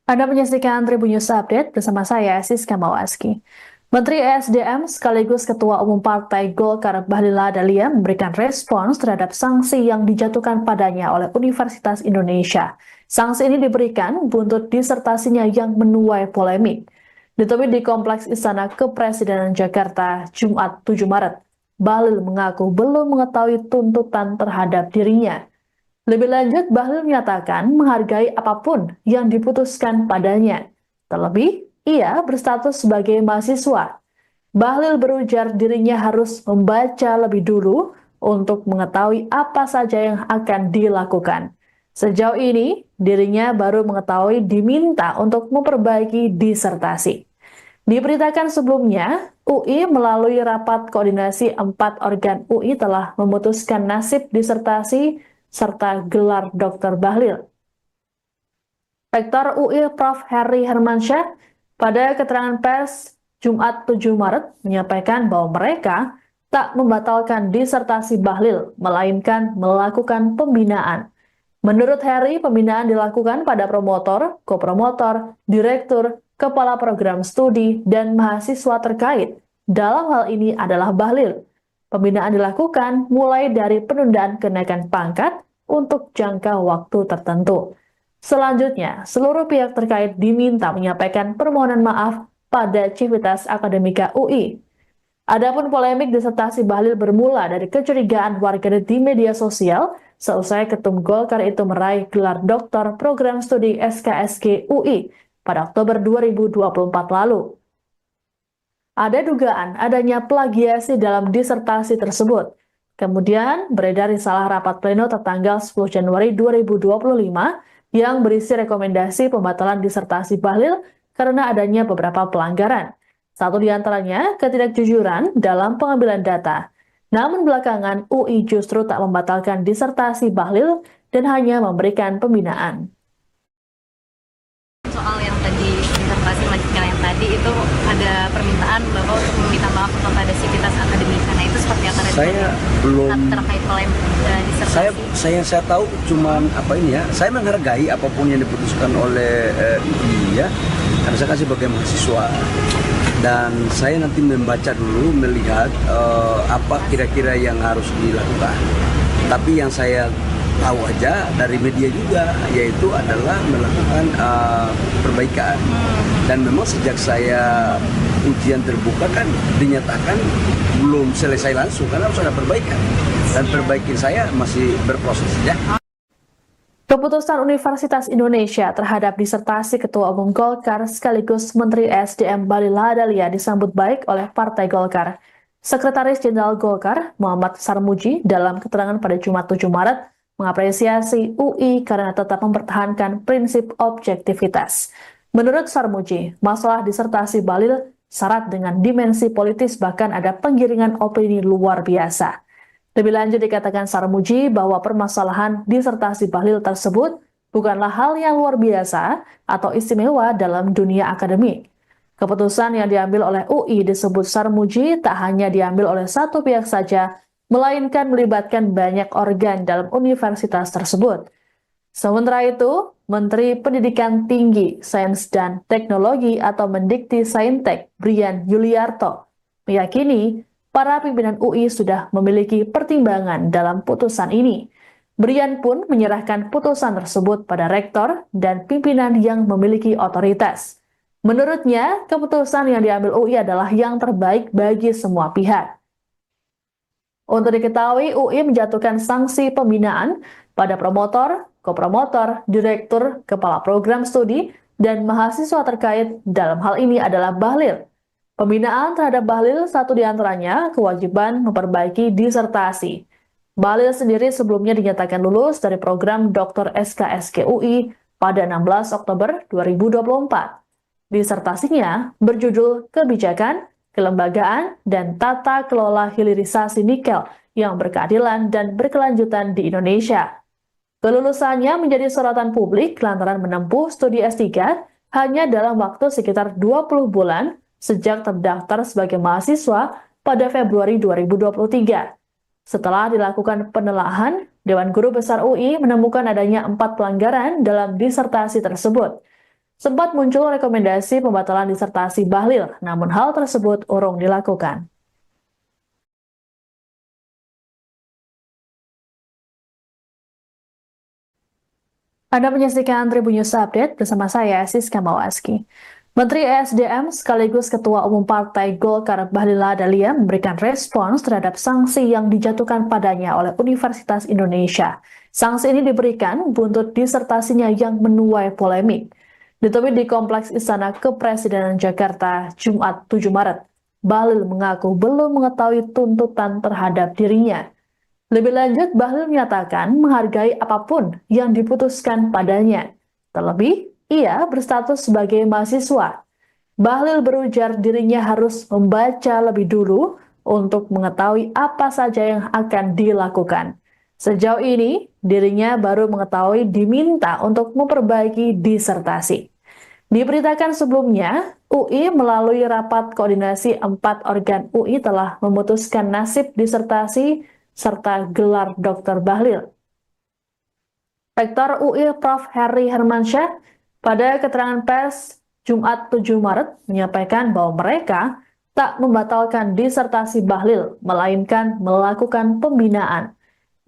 Anda menyaksikan Tribun News Update bersama saya, Siska Mawaski. Menteri ESDM sekaligus Ketua Umum Partai Golkar Bahlil Lahadalia memberikan respons terhadap sanksi yang dijatuhkan padanya oleh Universitas Indonesia. Sanksi ini diberikan buntut disertasinya yang menuai polemik. Ditemui di Kompleks Istana Kepresidenan Jakarta, Jumat 7 Maret, Bahlil mengaku belum mengetahui tuntutan terhadap dirinya. Lebih lanjut, Bahlil menyatakan menghargai apapun yang diputuskan padanya. Terlebih, ia berstatus sebagai mahasiswa. Bahlil berujar dirinya harus membaca lebih dulu untuk mengetahui apa saja yang akan dilakukan. Sejauh ini, dirinya baru mengetahui diminta untuk memperbaiki disertasi. Diberitakan sebelumnya, UI melalui rapat koordinasi 4 organ UI telah memutuskan nasib disertasi serta gelar Dr. Bahlil. Rektor UI Prof. Heri Hermansyah pada keterangan pers Jumat 7 Maret menyampaikan bahwa mereka tak membatalkan disertasi Bahlil, melainkan melakukan pembinaan. Menurut Heri, pembinaan dilakukan pada promotor, kopromotor, direktur, kepala program studi, dan mahasiswa terkait. Dalam hal ini adalah Bahlil. Pembinaan dilakukan mulai dari penundaan kenaikan pangkat untuk jangka waktu tertentu. Selanjutnya, seluruh pihak terkait diminta menyampaikan permohonan maaf pada Civitas Akademika UI. Adapun polemik disertasi Bahlil bermula dari kecurigaan warganet di media sosial seusai Ketum Golkar itu meraih gelar doktor program studi SKSK UI pada Oktober 2024 lalu. Ada dugaan adanya plagiasi dalam disertasi tersebut. Kemudian beredar risalah rapat pleno tertanggal 10 Januari 2025 yang berisi rekomendasi pembatalan disertasi Bahlil karena adanya beberapa pelanggaran. Satu di antaranya ketidakjujuran dalam pengambilan data. Namun belakangan UI justru tak membatalkan disertasi Bahlil dan hanya memberikan pembinaan. Soal yang tadi disertasi melanjutkan yang tadi itu ada permintaan Bapak untuk meminta maaf kepada sivitas akademika. Nah itu seperti apa? Saya belum terkait polemik disertasi. Saya tahu cuman apa ini ya. Saya menghargai apapun yang diputuskan oleh UI ya. Karena saya kan sebagai mahasiswa dan saya nanti membaca dulu melihat apa kira-kira yang harus dilakukan. Tapi yang saya tahu aja dari media juga yaitu adalah melakukan perbaikan. Dan memang sejak saya ujian terbuka kan dinyatakan belum selesai langsung karena harus ada perbaikan dan perbaikan saya masih berproses ya. Keputusan Universitas Indonesia terhadap disertasi Ketua Umum Golkar sekaligus Menteri SDM Bahlil Lahadalia disambut baik oleh Partai Golkar. Sekretaris Jenderal Golkar Muhammad Sarmuji dalam keterangan pada Jumat 7 Maret mengapresiasi UI karena tetap mempertahankan prinsip objektivitas. Menurut Sarmuji, masalah disertasi Bahlil syarat dengan dimensi politis bahkan ada penggiringan opini luar biasa. Lebih lanjut dikatakan Sarmuji bahwa permasalahan disertasi Bahlil tersebut bukanlah hal yang luar biasa atau istimewa dalam dunia akademik. Keputusan yang diambil oleh UI disebut Sarmuji tak hanya diambil oleh satu pihak saja, melainkan melibatkan banyak organ dalam universitas tersebut. Sementara itu, Menteri Pendidikan Tinggi, Sains dan Teknologi atau Mendikti Saintek, Brian Yuliarto, meyakini para pimpinan UI sudah memiliki pertimbangan dalam putusan ini. Brian pun menyerahkan putusan tersebut pada rektor dan pimpinan yang memiliki otoritas. Menurutnya, keputusan yang diambil UI adalah yang terbaik bagi semua pihak. Untuk diketahui, UI menjatuhkan sanksi pembinaan pada promotor, kopromotor, direktur, kepala program studi, dan mahasiswa terkait. Dalam hal ini adalah Bahlil. Pembinaan terhadap Bahlil satu di antaranya kewajiban memperbaiki disertasi. Bahlil sendiri sebelumnya dinyatakan lulus dari program Dr. SKSK UI pada 16 Oktober 2024. Disertasinya berjudul Kebijakan, Kelembagaan, dan Tata Kelola Hilirisasi Nikel yang berkeadilan dan berkelanjutan di Indonesia. Kelulusannya menjadi sorotan publik lantaran menempuh studi S3 hanya dalam waktu sekitar 20 bulan sejak terdaftar sebagai mahasiswa pada Februari 2023. Setelah dilakukan penelaahan, Dewan Guru Besar UI menemukan adanya 4 pelanggaran dalam disertasi tersebut. Sempat muncul rekomendasi pembatalan disertasi Bahlil, namun hal tersebut urung dilakukan. Anda menyaksikan Tribun News Update bersama saya, Siska Mawaski. Menteri ESDM sekaligus Ketua Umum Partai Golkar Bahlil Lahadalia memberikan respons terhadap sanksi yang dijatuhkan padanya oleh Universitas Indonesia. Sanksi ini diberikan buntut disertasinya yang menuai polemik. Ditemui di Kompleks Istana Kepresidenan Jakarta, Jumat 7 Maret, Bahlil mengaku belum mengetahui tuntutan terhadap dirinya. Lebih lanjut, Bahlil menyatakan menghargai apapun yang diputuskan padanya. Terlebih, ia berstatus sebagai mahasiswa. Bahlil berujar dirinya harus membaca lebih dulu untuk mengetahui apa saja yang akan dilakukan. Sejauh ini, dirinya baru mengetahui diminta untuk memperbaiki disertasi. Diberitakan sebelumnya, UI melalui rapat koordinasi 4 organ UI telah memutuskan nasib disertasi serta gelar Dr. Bahlil. Rektor UI Prof. Heri Hermansyah pada keterangan pers Jumat 7 Maret menyampaikan bahwa mereka tak membatalkan disertasi Bahlil, melainkan melakukan pembinaan.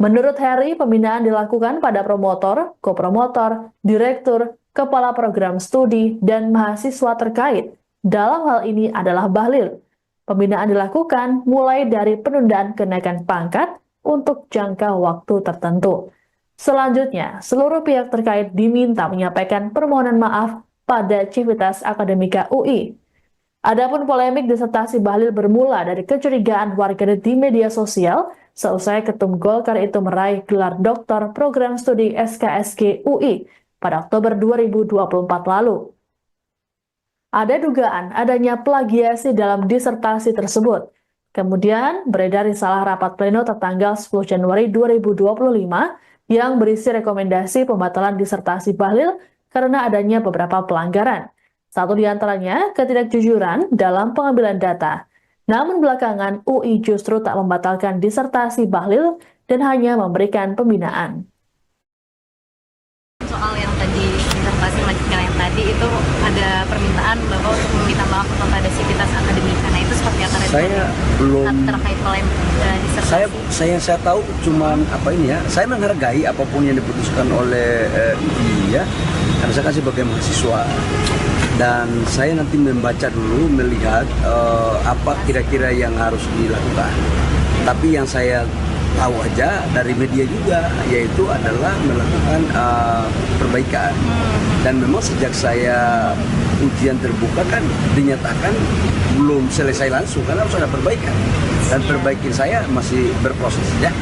Menurut Heri, pembinaan dilakukan pada promotor, kopromotor, direktur, kepala program studi, dan mahasiswa terkait. Dalam hal ini adalah Bahlil. Pembinaan dilakukan mulai dari penundaan kenaikan pangkat untuk jangka waktu tertentu. Selanjutnya, seluruh pihak terkait diminta menyampaikan permohonan maaf pada Civitas Akademika UI. Adapun polemik disertasi Bahlil bermula dari kecurigaan warganet di media sosial seusai Ketum Golkar itu meraih gelar doktor program studi SKSK UI pada Oktober 2024 lalu. ada dugaan adanya plagiasi dalam disertasi tersebut. Kemudian beredar risalah rapat pleno tertanggal 10 Januari 2025 yang berisi rekomendasi pembatalan disertasi Bahlil karena adanya beberapa pelanggaran. Satu di antaranya ketidakjujuran dalam pengambilan data. Namun belakangan UI justru tak membatalkan disertasi Bahlil dan hanya memberikan pembinaan. Soal yang tadi disertasi melanjutkan yang tadi itu ada permintaan Bapak untuk meminta maaf kepada sivitas akademika. Nah itu seperti apa respon Saya belum terkait polemik disertasi? saya tahu cuman apa ini ya, saya menghargai apapun yang diputuskan oleh UI ya, karena saya kan sebagai mahasiswa dan saya nanti membaca dulu, melihat apa kira-kira yang harus dilakukan. Tapi yang saya tahu aja dari media juga, yaitu adalah melakukan perbaikan. Dan memang sejak saya ujian terbuka kan dinyatakan belum selesai langsung, karena harus ada perbaikan. Dan perbaikan saya masih berproses ya.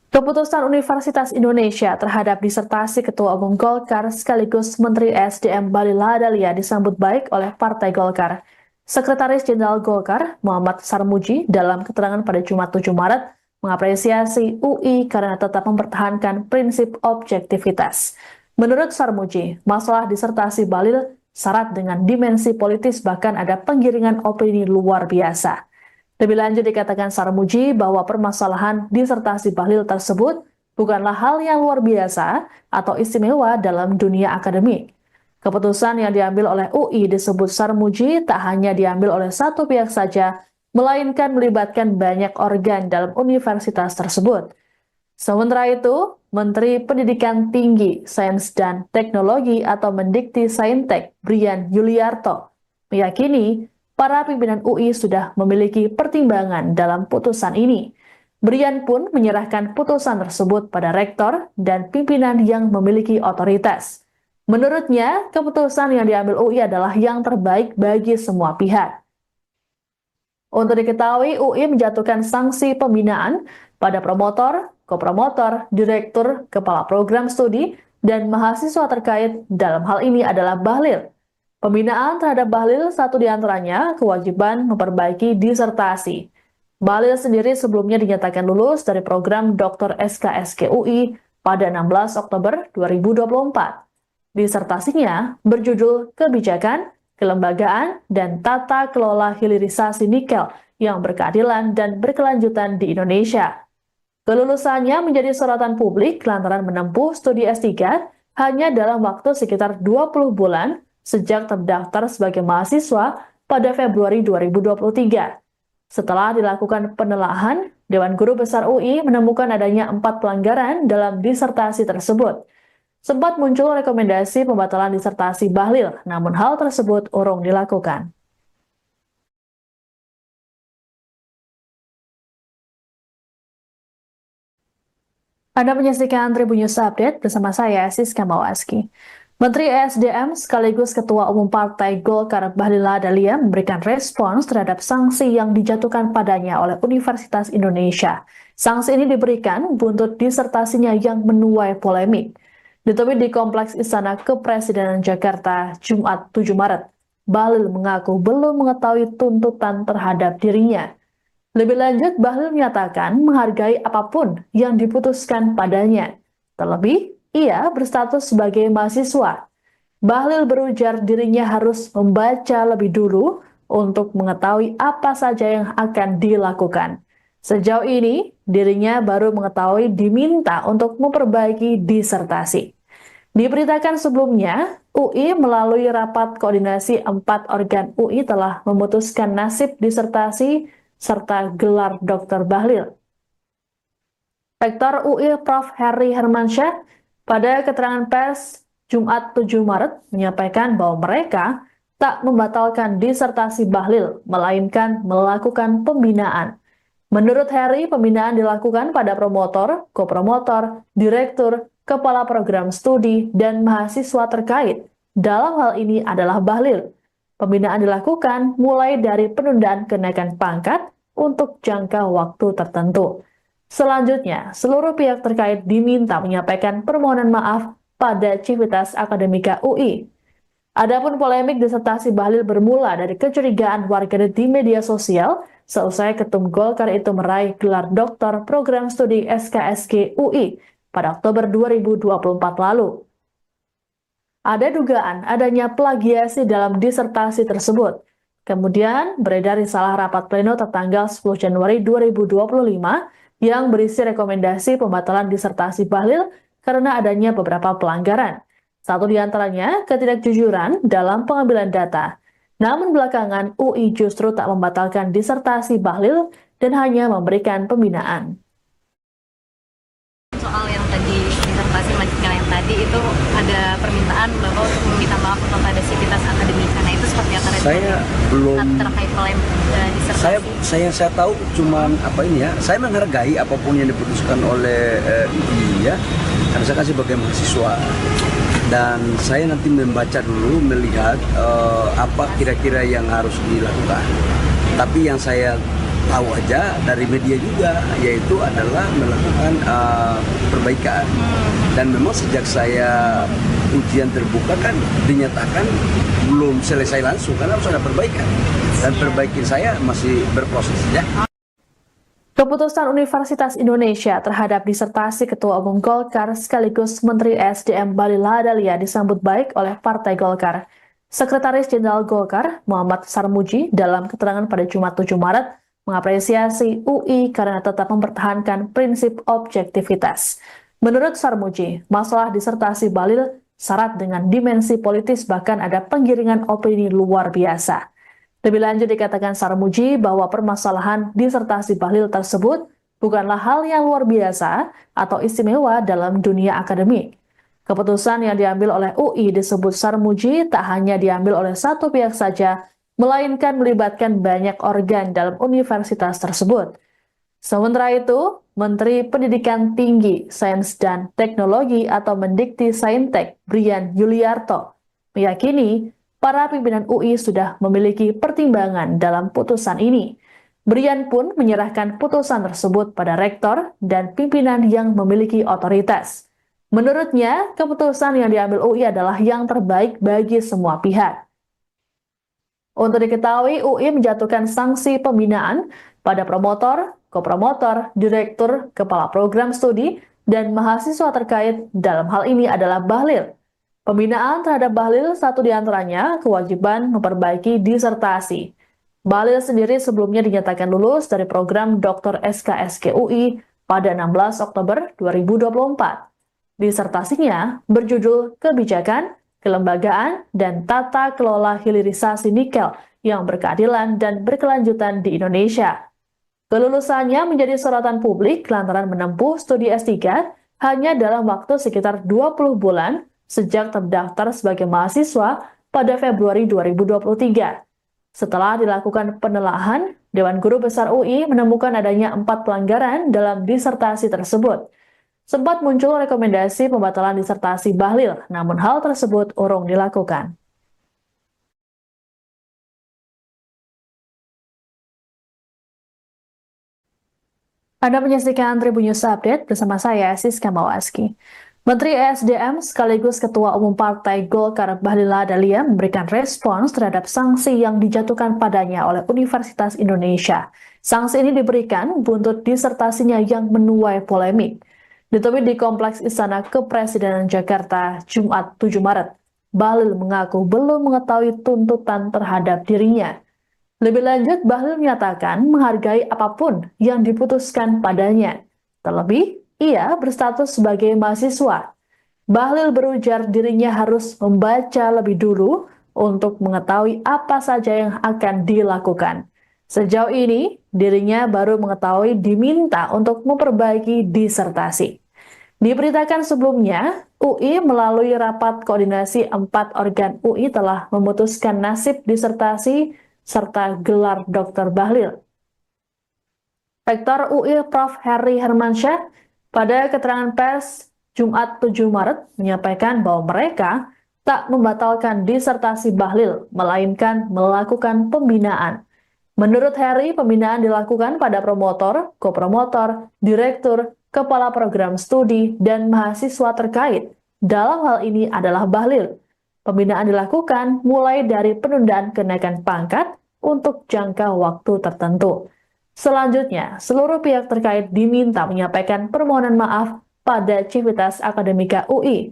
Keputusan Universitas Indonesia terhadap disertasi Ketua Umum Golkar sekaligus Menteri SDM Bahlil Lahadalia disambut baik oleh Partai Golkar. Sekretaris Jenderal Golkar, Muhammad Sarmuji, dalam keterangan pada Jumat 7 Maret, mengapresiasi UI karena tetap mempertahankan prinsip objektivitas. Menurut Sarmuji, masalah disertasi Bahlil syarat dengan dimensi politis, bahkan ada penggiringan opini luar biasa. Lebih lanjut dikatakan Sarmuji bahwa permasalahan disertasi Bahlil tersebut bukanlah hal yang luar biasa atau istimewa dalam dunia akademik. Keputusan yang diambil oleh UI disebut Sarmuji tak hanya diambil oleh satu pihak saja, melainkan melibatkan banyak organ dalam universitas tersebut. Sementara itu, Menteri Pendidikan Tinggi, Sains dan Teknologi atau Mendikti Saintek, Brian Yuliarto, meyakini para pimpinan UI sudah memiliki pertimbangan dalam putusan ini. Brian pun menyerahkan putusan tersebut pada rektor dan pimpinan yang memiliki otoritas. Menurutnya, keputusan yang diambil UI adalah yang terbaik bagi semua pihak. Untuk diketahui, UI menjatuhkan sanksi pembinaan pada promotor, kopromotor, direktur, kepala program studi, dan mahasiswa terkait. Dalam hal ini adalah Bahlil. Pembinaan terhadap Bahlil satu diantaranya kewajiban memperbaiki disertasi. Bahlil sendiri sebelumnya dinyatakan lulus dari program Dr. SKSK UI pada 16 Oktober 2024. Disertasinya berjudul Kebijakan, Kelembagaan, dan Tata Kelola Hilirisasi Nikel yang berkeadilan dan berkelanjutan di Indonesia. Kelulusannya menjadi sorotan publik lantaran menempuh studi S3 hanya dalam waktu sekitar 20 bulan sejak terdaftar sebagai mahasiswa pada Februari 2023. Setelah dilakukan penelaahan, Dewan Guru Besar UI menemukan adanya 4 pelanggaran dalam disertasi tersebut. Sempat muncul rekomendasi pembatalan disertasi Bahlil, namun hal tersebut urung dilakukan. Anda menyaksikan Tribun News Update bersama saya, Siska Mawaski. Menteri SDM sekaligus Ketua Umum Partai Golkar Bahlil Lahadalia memberikan respons terhadap sanksi yang dijatuhkan padanya oleh Universitas Indonesia. Sanksi ini diberikan buntut disertasinya yang menuai polemik. Ditemui di Kompleks Istana Kepresidenan Jakarta, Jumat 7 Maret, Bahlil mengaku belum mengetahui tuntutan terhadap dirinya. Lebih lanjut, Bahlil menyatakan menghargai apapun yang diputuskan padanya. Terlebih, ia berstatus sebagai mahasiswa. Bahlil berujar dirinya harus membaca lebih dulu untuk mengetahui apa saja yang akan dilakukan. Sejauh ini, dirinya baru mengetahui diminta untuk memperbaiki disertasi. Diberitakan sebelumnya, UI melalui rapat koordinasi 4 organ UI telah memutuskan nasib disertasi serta gelar Dr. Bahlil. Rektor UI Prof. Heri Hermansyah pada keterangan pers Jumat 7 Maret menyampaikan bahwa mereka tak membatalkan disertasi Bahlil, melainkan melakukan pembinaan. Menurut Heri, pembinaan dilakukan pada promotor, kopromotor, direktur, kepala program studi, dan mahasiswa terkait. Dalam hal ini adalah Bahlil. Pembinaan dilakukan mulai dari penundaan kenaikan pangkat untuk jangka waktu tertentu. Selanjutnya, seluruh pihak terkait diminta menyampaikan permohonan maaf pada Civitas Akademika UI. Adapun polemik disertasi Bahlil bermula dari kecurigaan warganet di media sosial seusai Ketum Golkar itu meraih gelar doktor program studi SKSG UI pada Oktober 2024 lalu. Ada dugaan adanya plagiasi dalam disertasi tersebut. Kemudian beredar risalah rapat pleno tertanggal 10 Januari 2025 yang berisi rekomendasi pembatalan disertasi Bahlil karena adanya beberapa pelanggaran. Satu di antaranya ketidakjujuran dalam pengambilan data. Namun belakangan UI justru tak membatalkan disertasi Bahlil dan hanya memberikan pembinaan. Soal yang tadi disertasi majikan yang tadi itu ada permintaan Bapak untuk meminta maaf kepada sivitas akademika. Nah itu seperti apa? Saya belum terkait polemik disertasi. Saya tahu cuman apa ini ya. Saya menghargai apapun yang diputuskan oleh UI ya. Karena saya kan sebagai mahasiswa dan saya nanti membaca dulu melihat apa kira-kira yang harus dilakukan. Tapi yang saya tahu aja dari media juga yaitu adalah melakukan perbaikan. Dan memang sejak saya ujian terbuka kan dinyatakan belum selesai langsung karena harus ada perbaikan. Dan perbaikan saya masih berproses ya. Keputusan Universitas Indonesia terhadap disertasi Ketua Umum Golkar sekaligus Menteri SDM Bahlil Lahadalia disambut baik oleh Partai Golkar. Sekretaris Jenderal Golkar, Muhammad Sarmuji, dalam keterangan pada Jumat 7 Maret, mengapresiasi UI karena tetap mempertahankan prinsip objektivitas. Menurut Sarmuji, masalah disertasi Bahlil syarat dengan dimensi politis bahkan ada penggiringan opini luar biasa. Lebih lanjut dikatakan Sarmuji bahwa permasalahan disertasi Bahlil tersebut bukanlah hal yang luar biasa atau istimewa dalam dunia akademik. Keputusan yang diambil oleh UI disebut Sarmuji tak hanya diambil oleh satu pihak saja, melainkan melibatkan banyak organ dalam universitas tersebut. Sementara itu, Menteri Pendidikan Tinggi, Sains dan Teknologi atau Mendikti Saintek, Brian Yuliarto, meyakini para pimpinan UI sudah memiliki pertimbangan dalam putusan ini. Brian pun menyerahkan putusan tersebut pada rektor dan pimpinan yang memiliki otoritas. Menurutnya, keputusan yang diambil UI adalah yang terbaik bagi semua pihak. Untuk diketahui, UI menjatuhkan sanksi pembinaan pada promotor, kopromotor, direktur, kepala program studi, dan mahasiswa terkait. Dalam hal ini adalah Bahlil. Pembinaan terhadap Bahlil satu diantaranya kewajiban memperbaiki disertasi. Bahlil sendiri sebelumnya dinyatakan lulus dari program Dr. SKSG UI pada 16 Oktober 2024. Disertasinya berjudul Kebijakan, Kelembagaan, dan Tata Kelola Hilirisasi Nikel yang berkeadilan dan berkelanjutan di Indonesia. Kelulusannya menjadi sorotan publik lantaran menempuh studi S3 hanya dalam waktu sekitar 20 bulan sejak terdaftar sebagai mahasiswa pada Februari 2023. Setelah dilakukan penelaahan, Dewan Guru Besar UI menemukan adanya 4 pelanggaran dalam disertasi tersebut. Sempat muncul rekomendasi pembatalan disertasi Bahlil, namun hal tersebut urung dilakukan. Anda menyaksikan Tribun News Update bersama saya, Siska Mawaski. Menteri ESDM sekaligus Ketua Umum Partai Golkar Bahlil Lahadalia memberikan respons terhadap sanksi yang dijatuhkan padanya oleh Universitas Indonesia. Sanksi ini diberikan buntut disertasinya yang menuai polemik. Ditemui di Kompleks Istana Kepresidenan Jakarta, Jumat 7 Maret, Bahlil mengaku belum mengetahui tuntutan terhadap dirinya. Lebih lanjut, Bahlil menyatakan menghargai apapun yang diputuskan padanya. Terlebih, ia berstatus sebagai mahasiswa. Bahlil berujar dirinya harus membaca lebih dulu untuk mengetahui apa saja yang akan dilakukan. Sejauh ini, dirinya baru mengetahui diminta untuk memperbaiki disertasi. Diberitakan sebelumnya, UI melalui rapat koordinasi 4 organ UI telah memutuskan nasib disertasi serta gelar Dr. Bahlil. Rektor UI Prof. Heri Hermansyah pada keterangan pers Jumat 7 Maret menyampaikan bahwa mereka tak membatalkan disertasi Bahlil, melainkan melakukan pembinaan. Menurut Heri, pembinaan dilakukan pada promotor, kopromotor, direktur, kepala program studi, dan mahasiswa terkait. Dalam hal ini adalah Bahlil. Pembinaan dilakukan mulai dari penundaan kenaikan pangkat untuk jangka waktu tertentu. Selanjutnya, seluruh pihak terkait diminta menyampaikan permohonan maaf pada Civitas Akademika UI.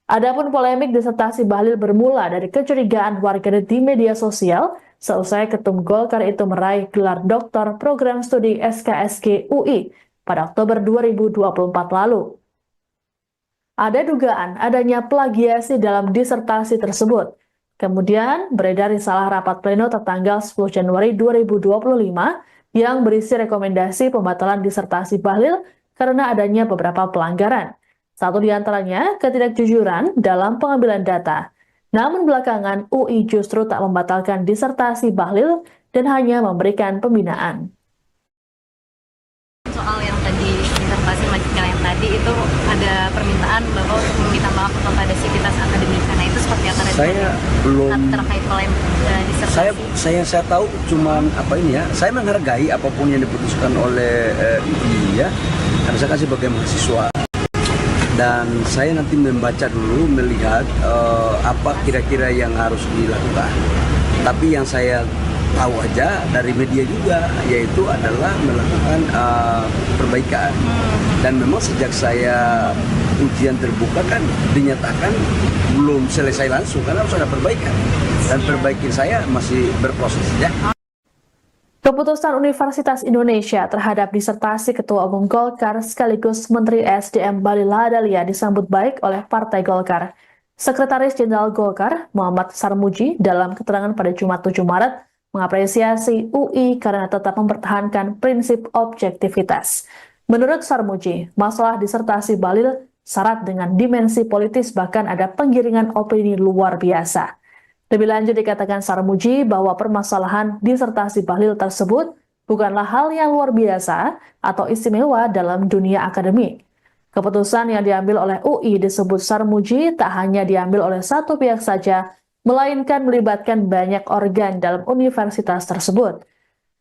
Adapun polemik disertasi Bahlil bermula dari kecurigaan warganet di media sosial seusai Ketum Golkar itu meraih gelar doktor program studi SKSG UI pada Oktober 2024 lalu. Ada dugaan adanya plagiasi dalam disertasi tersebut. Kemudian beredar risalah rapat pleno tertanggal 10 Januari 2025 yang berisi rekomendasi pembatalan disertasi Bahlil karena adanya beberapa pelanggaran. Satu di antaranya ketidakjujuran dalam pengambilan data. Namun belakangan UI justru tak membatalkan disertasi Bahlil dan hanya memberikan pembinaan. Soal yang tadi disertasi melanjutkan yang tadi itu ada permintaan Bapak untuk meminta maaf kepada Civitas Akademika. Nah itu seperti apa Saya belum terkait polemik disertasi? saya tahu cuman saya menghargai apapun yang diputuskan oleh UI ya, karena saya kan sebagai mahasiswa dan saya nanti membaca dulu, melihat apa kira-kira yang harus dilakukan. Tapi yang saya tahu aja dari media juga, yaitu adalah melakukan perbaikan. Dan memang sejak saya ujian terbuka kan dinyatakan belum selesai langsung karena harus ada perbaikan. Dan perbaikan saya masih berproses ya. Keputusan Universitas Indonesia terhadap disertasi Ketua Umum Golkar sekaligus Menteri SDM Bahlil Lahadalia disambut baik oleh Partai Golkar. Sekretaris Jenderal Golkar, Muhammad Sarmuji, dalam keterangan pada Jumat 7 Maret, mengapresiasi UI karena tetap mempertahankan prinsip objektivitas. Menurut Sarmuji, masalah disertasi Bahlil syarat dengan dimensi politis, bahkan ada penggiringan opini luar biasa. Lebih lanjut dikatakan Sarmuji bahwa permasalahan disertasi Bahlil tersebut bukanlah hal yang luar biasa atau istimewa dalam dunia akademik. Keputusan yang diambil oleh UI disebut Sarmuji tak hanya diambil oleh satu pihak saja, melainkan melibatkan banyak organ dalam universitas tersebut.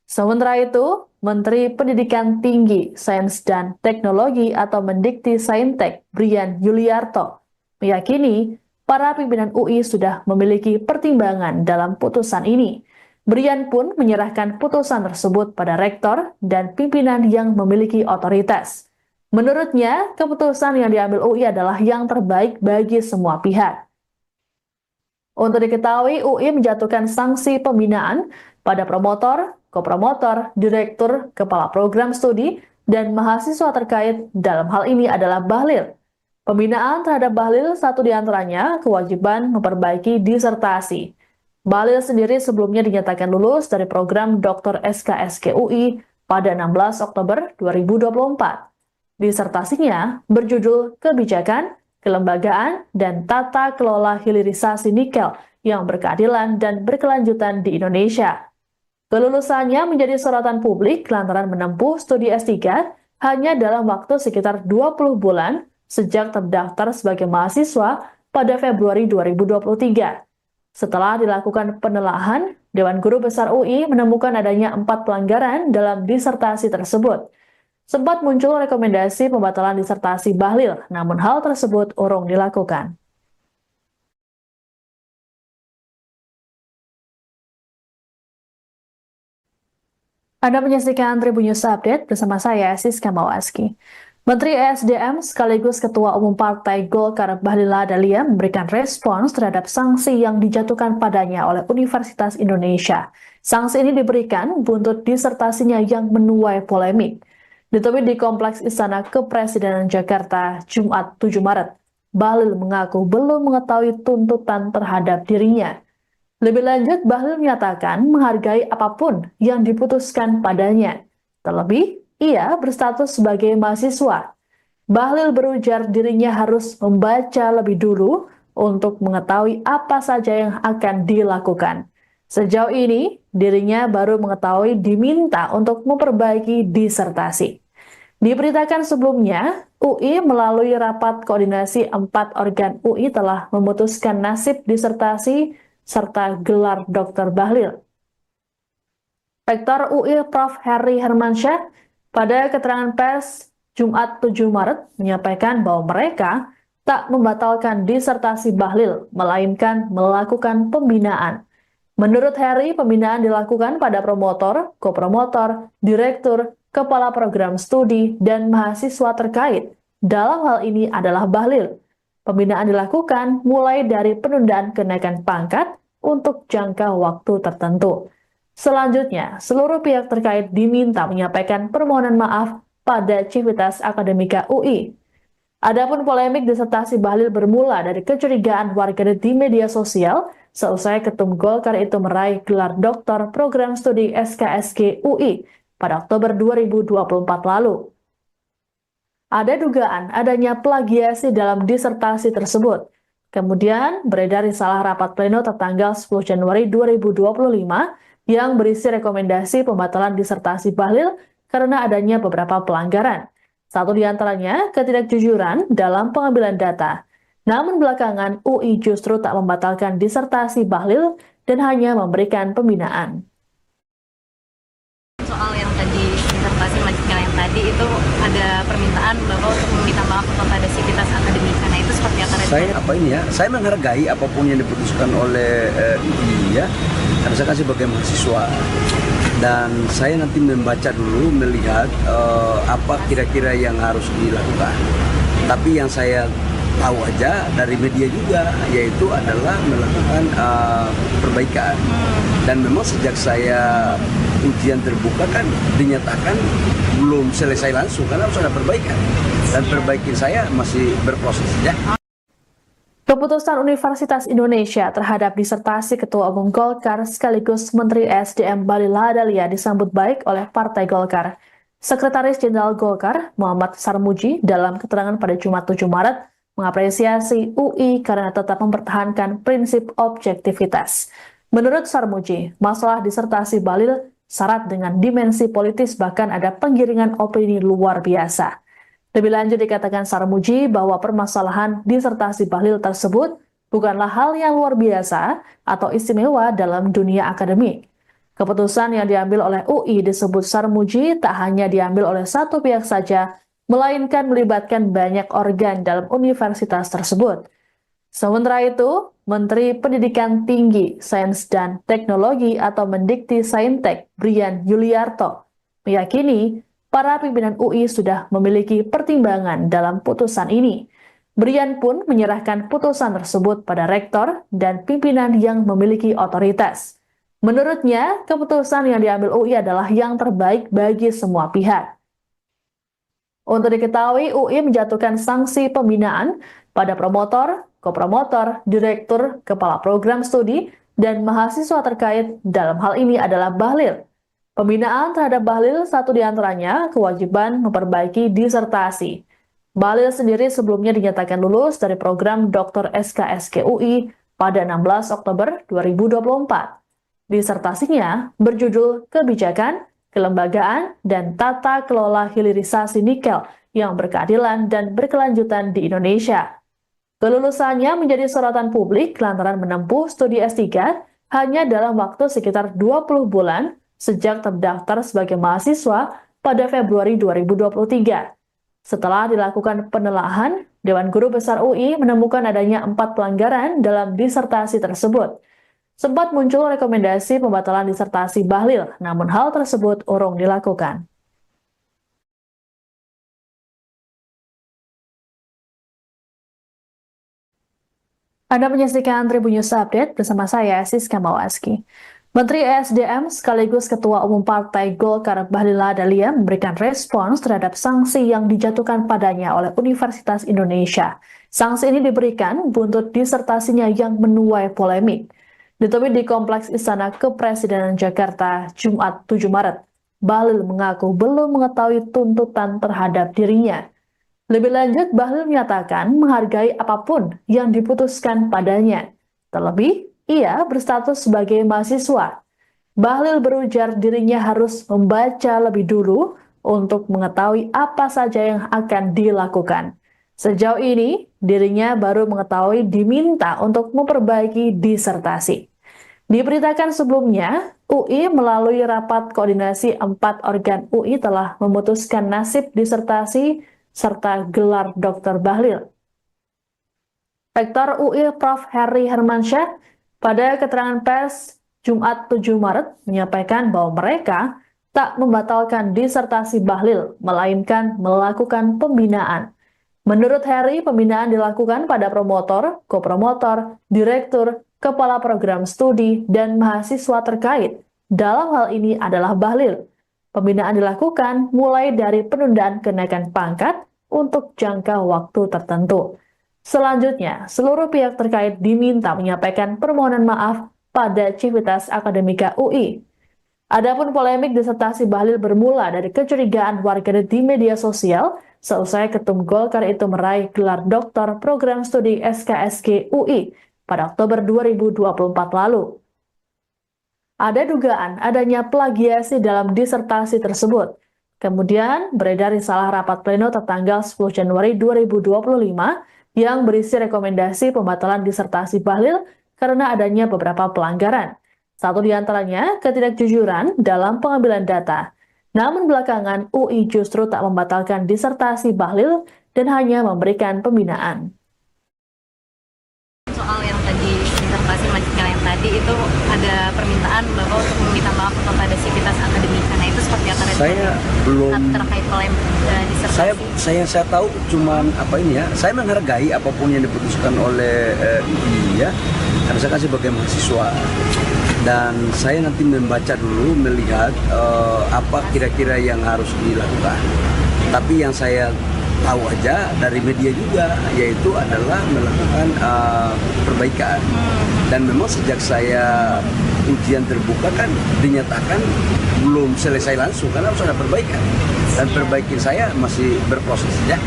Sementara itu, Menteri Pendidikan Tinggi, Sains dan Teknologi atau Mendikti Saintek, Brian Yuliarto, meyakini para pimpinan UI sudah memiliki pertimbangan dalam putusan ini. Brian pun menyerahkan putusan tersebut pada rektor dan pimpinan yang memiliki otoritas. Menurutnya, keputusan yang diambil UI adalah yang terbaik bagi semua pihak. Untuk diketahui, UI menjatuhkan sanksi pembinaan pada promotor, kopromotor, direktur, kepala program studi, dan mahasiswa terkait. Dalam hal ini adalah Bahlil. Pembinaan terhadap Bahlil satu diantaranya kewajiban memperbaiki disertasi. Bahlil sendiri sebelumnya dinyatakan lulus dari program Dr. SKSG UI pada 16 Oktober 2024. Disertasinya berjudul Kebijakan, Kelembagaan, dan Tata Kelola Hilirisasi Nikel yang berkeadilan dan berkelanjutan di Indonesia. Kelulusannya menjadi sorotan publik lantaran menempuh studi S3 hanya dalam waktu sekitar 20 bulan sejak terdaftar sebagai mahasiswa pada Februari 2023. Setelah dilakukan penelaahan, Dewan Guru Besar UI menemukan adanya 4 pelanggaran dalam disertasi tersebut. Sempat muncul rekomendasi pembatalan disertasi Bahlil, namun hal tersebut urung dilakukan. Anda menyaksikan Tribun News Update bersama saya, Siska Mawaski. Menteri ESDM sekaligus Ketua Umum Partai Golkar Bahlil Lahadalia memberikan respons terhadap sanksi yang dijatuhkan padanya oleh Universitas Indonesia. Sanksi ini diberikan buntut disertasinya yang menuai polemik. Ditemui di Kompleks Istana Kepresidenan Jakarta, Jumat 7 Maret, Bahlil mengaku belum mengetahui tuntutan terhadap dirinya. Lebih lanjut, Bahlil menyatakan menghargai apapun yang diputuskan padanya. Terlebih, ia berstatus sebagai mahasiswa. Bahlil berujar dirinya harus membaca lebih dulu untuk mengetahui apa saja yang akan dilakukan. Sejauh ini, dirinya baru mengetahui diminta untuk memperbaiki disertasi. Diberitakan sebelumnya, UI melalui rapat koordinasi 4 organ UI telah memutuskan nasib disertasi serta gelar Dr. Bahlil. Rektor UI Prof. Heri Hermansyah pada keterangan pers Jumat 7 Maret menyampaikan bahwa mereka tak membatalkan disertasi Bahlil, melainkan melakukan pembinaan. Menurut Heri, pembinaan dilakukan pada promotor, kopromotor, direktur, kepala program studi, dan mahasiswa terkait. Dalam hal ini adalah Bahlil. Pembinaan dilakukan mulai dari penundaan kenaikan pangkat untuk jangka waktu tertentu. Selanjutnya, seluruh pihak terkait diminta menyampaikan permohonan maaf pada Civitas Akademika UI. Adapun polemik disertasi Bahlil bermula dari kecurigaan warganet di media sosial seusai Ketum Golkar itu meraih gelar doktor program studi SKSG UI pada Oktober 2024 lalu. Ada dugaan adanya plagiasi dalam disertasi tersebut. Kemudian beredar risalah rapat pleno tertanggal 10 Januari 2025 yang berisi rekomendasi pembatalan disertasi Bahlil karena adanya beberapa pelanggaran. Satu di antaranya ketidakjujuran dalam pengambilan data. Namun belakangan UI justru tak membatalkan disertasi Bahlil dan hanya memberikan pembinaan. Soal yang tadi disertasi melanjutkan yang tadi itu ada permintaan Bapak untuk meminta maaf kepada Civitas Akademika. Nah itu seperti apa? Saya menghargai apapun yang diputuskan oleh UI ya, karena saya kan sebagai mahasiswa dan saya nanti membaca dulu, melihat apa kira-kira yang harus dilakukan. Tapi yang saya tahu aja dari media juga, yaitu adalah melakukan perbaikan. Dan memang sejak saya ujian terbuka kan dinyatakan belum selesai langsung karena harus ada perbaikan. Dan perbaikan saya masih berproses ya. Keputusan Universitas Indonesia terhadap disertasi Ketua Umum Golkar sekaligus Menteri SDM Bahlil Lahadalia disambut baik oleh Partai Golkar. Sekretaris Jenderal Golkar, Muhammad Sarmuji, dalam keterangan pada Jumat 7 Maret, mengapresiasi UI karena tetap mempertahankan prinsip objektivitas. Menurut Sarmuji, masalah disertasi Bahlil syarat dengan dimensi politis, bahkan ada penggiringan opini luar biasa. Lebih lanjut dikatakan Sarmuji bahwa permasalahan disertasi Bahlil tersebut bukanlah hal yang luar biasa atau istimewa dalam dunia akademik. Keputusan yang diambil oleh UI disebut Sarmuji tak hanya diambil oleh satu pihak saja, melainkan melibatkan banyak organ dalam universitas tersebut. Sementara itu, Menteri Pendidikan Tinggi, Sains dan Teknologi atau Mendikti Saintek, Brian Yuliarto, meyakini para pimpinan UI sudah memiliki pertimbangan dalam putusan ini. Brian pun menyerahkan putusan tersebut pada rektor dan pimpinan yang memiliki otoritas. Menurutnya, keputusan yang diambil UI adalah yang terbaik bagi semua pihak. Untuk diketahui, UI menjatuhkan sanksi pembinaan pada promotor, kopromotor, direktur, kepala program studi, dan mahasiswa terkait. Dalam hal ini adalah Bahlil. Pembinaan terhadap Bahlil satu diantaranya kewajiban memperbaiki disertasi. Bahlil sendiri sebelumnya dinyatakan lulus dari program Dr. SKSG UI pada 16 Oktober 2024. Disertasinya berjudul Kebijakan, Kelembagaan, dan Tata Kelola Hilirisasi Nikel yang Berkeadilan dan Berkelanjutan di Indonesia. Kelulusannya menjadi sorotan publik lantaran menempuh studi S3 hanya dalam waktu sekitar 20 bulan sejak terdaftar sebagai mahasiswa pada Februari 2023. Setelah dilakukan penelaahan, Dewan Guru Besar UI menemukan adanya 4 pelanggaran dalam disertasi tersebut. Sempat muncul rekomendasi pembatalan disertasi Bahlil, namun hal tersebut urung dilakukan. Anda menyaksikan Tribun News Update bersama saya, Siska Mawaski. Menteri ESDM sekaligus Ketua Umum Partai Golkar Bahlil Lahadalia memberikan respons terhadap sanksi yang dijatuhkan padanya oleh Universitas Indonesia. Sanksi ini diberikan buntut disertasinya yang menuai polemik. Ditemui di Kompleks Istana Kepresidenan Jakarta, Jumat 7 Maret, Bahlil mengaku belum mengetahui tuntutan terhadap dirinya. Lebih lanjut, Bahlil menyatakan menghargai apapun yang diputuskan padanya. Terlebih, ia berstatus sebagai mahasiswa. Bahlil berujar dirinya harus membaca lebih dulu untuk mengetahui apa saja yang akan dilakukan. Sejauh ini, dirinya baru mengetahui diminta untuk memperbaiki disertasi. Diberitakan sebelumnya, UI melalui rapat koordinasi 4 organ UI telah memutuskan nasib disertasi serta gelar Dr. Bahlil. Rektor UI Prof. Heri Hermansyah pada keterangan pers Jumat 7 Maret menyampaikan bahwa mereka tak membatalkan disertasi Bahlil, melainkan melakukan pembinaan. Menurut Heri, pembinaan dilakukan pada promotor, kopromotor, direktur, kepala program studi, dan mahasiswa terkait. Dalam hal ini adalah Bahlil. Pembinaan dilakukan mulai dari penundaan kenaikan pangkat untuk jangka waktu tertentu. Selanjutnya, seluruh pihak terkait diminta menyampaikan permohonan maaf pada Civitas Akademika UI. Adapun polemik disertasi Bahlil bermula dari kecurigaan warganet di media sosial seusai Ketum Golkar itu meraih gelar doktor program studi SKSG UI pada Oktober 2024 lalu. Ada dugaan adanya plagiasi dalam disertasi tersebut. Kemudian beredar risalah rapat pleno tertanggal 10 Januari 2025 yang berisi rekomendasi pembatalan disertasi Bahlil karena adanya beberapa pelanggaran. Satu di antaranya ketidakjujuran dalam pengambilan data. Namun belakangan UI justru tak membatalkan disertasi Bahlil dan hanya memberikan pembinaan. Soal yang tadi disertasi melanjutkan yang tadi itu ada permintaan Bapak untuk meminta maaf kepada Civitas Akademika. Nah itu seperti apa Saya belum terkait polemik disertasi? saya tahu cuman saya menghargai apapun yang diputuskan oleh UI ya, karena saya kan sebagai mahasiswa dan saya nanti membaca dulu, melihat apa kira-kira yang harus dilakukan. Tapi yang saya tahu aja dari media juga, yaitu adalah melakukan perbaikan. Dan memang sejak saya ujian terbuka kan dinyatakan belum selesai langsung karena harus ada perbaikan. Dan perbaikan saya masih berproses ya.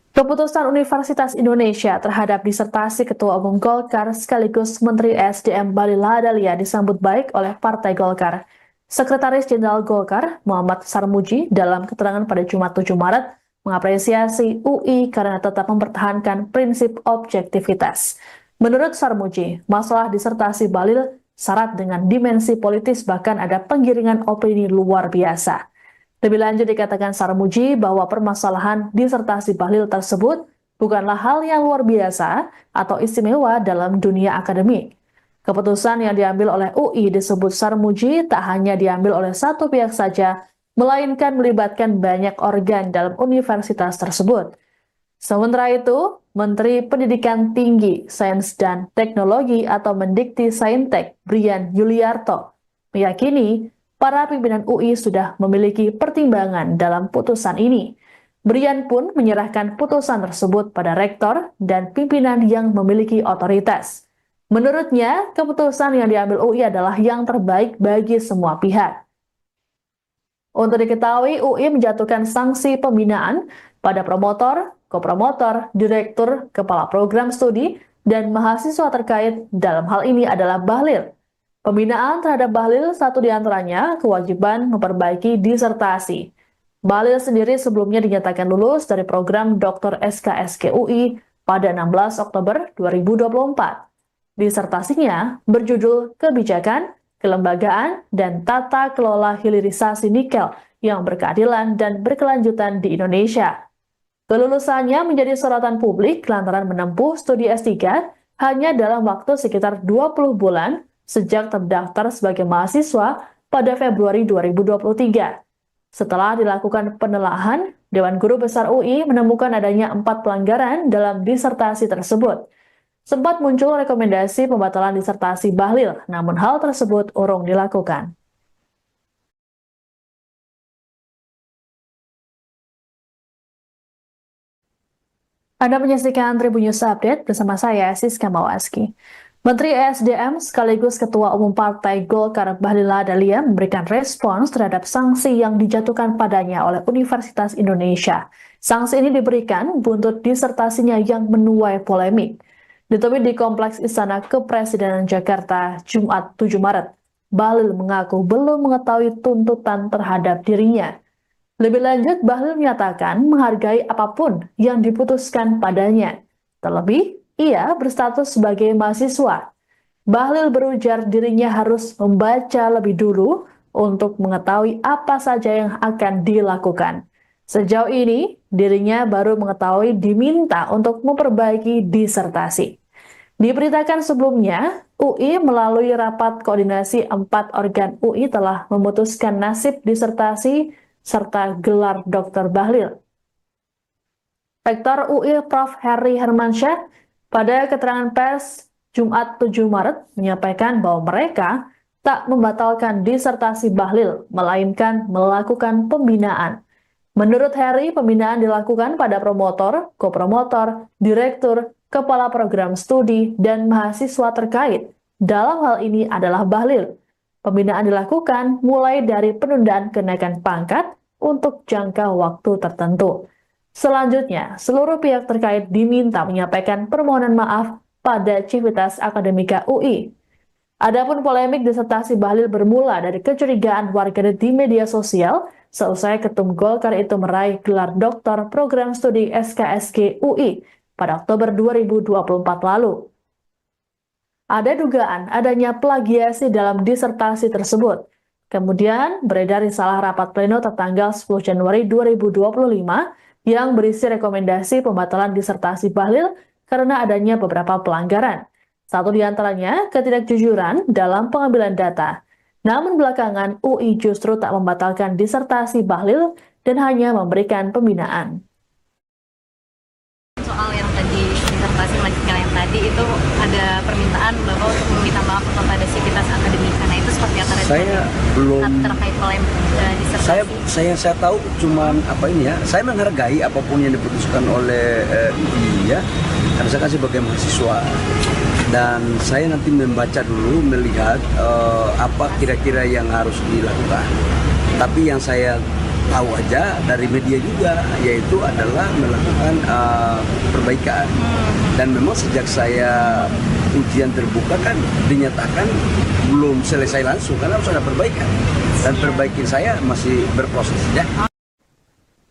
Keputusan Universitas Indonesia terhadap disertasi Ketua Umum Golkar sekaligus Menteri SDM Bahlil Lahadalia disambut baik oleh Partai Golkar. Sekretaris Jenderal Golkar, Muhammad Sarmuji, dalam keterangan pada Jumat 7 Maret, mengapresiasi UI karena tetap mempertahankan prinsip objektivitas. Menurut Sarmuji, masalah disertasi Bahlil syarat dengan dimensi politis, bahkan ada penggiringan opini luar biasa. Lebih lanjut dikatakan Sarmuji bahwa permasalahan disertasi Bahlil tersebut bukanlah hal yang luar biasa atau istimewa dalam dunia akademik. Keputusan yang diambil oleh UI disebut Sarmuji tak hanya diambil oleh satu pihak saja, melainkan melibatkan banyak organ dalam universitas tersebut. Sementara itu, Menteri Pendidikan Tinggi, Sains dan Teknologi atau Mendikti Saintek, Brian Yuliarto, meyakini para pimpinan UI sudah memiliki pertimbangan dalam putusan ini. Brian pun menyerahkan putusan tersebut pada rektor dan pimpinan yang memiliki otoritas. Menurutnya, keputusan yang diambil UI adalah yang terbaik bagi semua pihak. Untuk diketahui, UI menjatuhkan sanksi pembinaan pada promotor, kopromotor, direktur, kepala program studi, dan mahasiswa terkait. Dalam hal ini adalah Bahlil. Pembinaan terhadap Bahlil satu diantaranya kewajiban memperbaiki disertasi. Bahlil sendiri sebelumnya dinyatakan lulus dari program Dr. SKSG UI pada 16 Oktober 2024. Disertasinya berjudul Kebijakan, Kelembagaan, dan Tata Kelola Hilirisasi Nikel yang berkeadilan dan berkelanjutan di Indonesia. Kelulusannya menjadi sorotan publik lantaran menempuh studi S3 hanya dalam waktu sekitar 20 bulan sejak terdaftar sebagai mahasiswa pada Februari 2023. Setelah dilakukan penelaahan, Dewan Guru Besar UI menemukan adanya 4 pelanggaran dalam disertasi tersebut. Sempat muncul rekomendasi pembatalan disertasi Bahlil, namun hal tersebut urung dilakukan. Anda menyaksikan Tribun News Update bersama saya, Siska Mawaski. Menteri ESDM sekaligus Ketua Umum Partai Golkar Bahlil Lahadalia memberikan respons terhadap sanksi yang dijatuhkan padanya oleh Universitas Indonesia. Sanksi ini diberikan buntut disertasinya yang menuai polemik. Ditemui di Kompleks Istana Kepresidenan Jakarta, Jumat 7 Maret, Bahlil mengaku belum mengetahui tuntutan terhadap dirinya. Lebih lanjut, Bahlil menyatakan menghargai apapun yang diputuskan padanya. Terlebih, ia berstatus sebagai mahasiswa. Bahlil berujar dirinya harus membaca lebih dulu untuk mengetahui apa saja yang akan dilakukan. Sejauh ini, dirinya baru mengetahui diminta untuk memperbaiki disertasi. Diberitakan sebelumnya, UI melalui rapat koordinasi 4 organ UI telah memutuskan nasib disertasi serta gelar Dr. Bahlil. Rektor UI Prof. Heri Hermansyah pada keterangan pers Jumat 7 Maret menyampaikan bahwa mereka tak membatalkan disertasi Bahlil, melainkan melakukan pembinaan. Menurut Heri, pembinaan dilakukan pada promotor, kopromotor, direktur, kepala program studi, dan mahasiswa terkait. Dalam hal ini adalah Bahlil. Pembinaan dilakukan mulai dari penundaan kenaikan pangkat untuk jangka waktu tertentu. Selanjutnya, seluruh pihak terkait diminta menyampaikan permohonan maaf pada Civitas Akademika UI. Adapun polemik disertasi Bahlil bermula dari kecurigaan warganet di media sosial seusai Ketum Golkar itu meraih gelar doktor program studi SKSG UI pada Oktober 2024 lalu. Ada dugaan adanya plagiasi dalam disertasi tersebut. Kemudian beredar risalah rapat pleno tertanggal 10 Januari 2025 yang berisi rekomendasi pembatalan disertasi Bahlil karena adanya beberapa pelanggaran. Satu di antaranya ketidakjujuran dalam pengambilan data. Namun belakangan UI justru tak membatalkan disertasi Bahlil dan hanya memberikan pembinaan. Soal yang tadi disertasi melanjutkan yang tadi itu ada permintaan Bapak untuk meminta maaf kepada Civitas Akademika. Nah itu seperti apa responnya? Saya belum terkait polemik disertasi. saya tahu cuman apa ini ya. Saya menghargai apapun yang diputuskan oleh UI ya. Karena saya kan sebagai mahasiswa dan saya nanti membaca dulu melihat apa kira-kira yang harus dilakukan. Tapi yang saya tahu aja dari media juga yaitu adalah melakukan perbaikan. Dan memang sejak saya ujian terbuka kan dinyatakan belum selesai langsung karena harus ada perbaikan. Dan perbaikan saya masih berproses ya.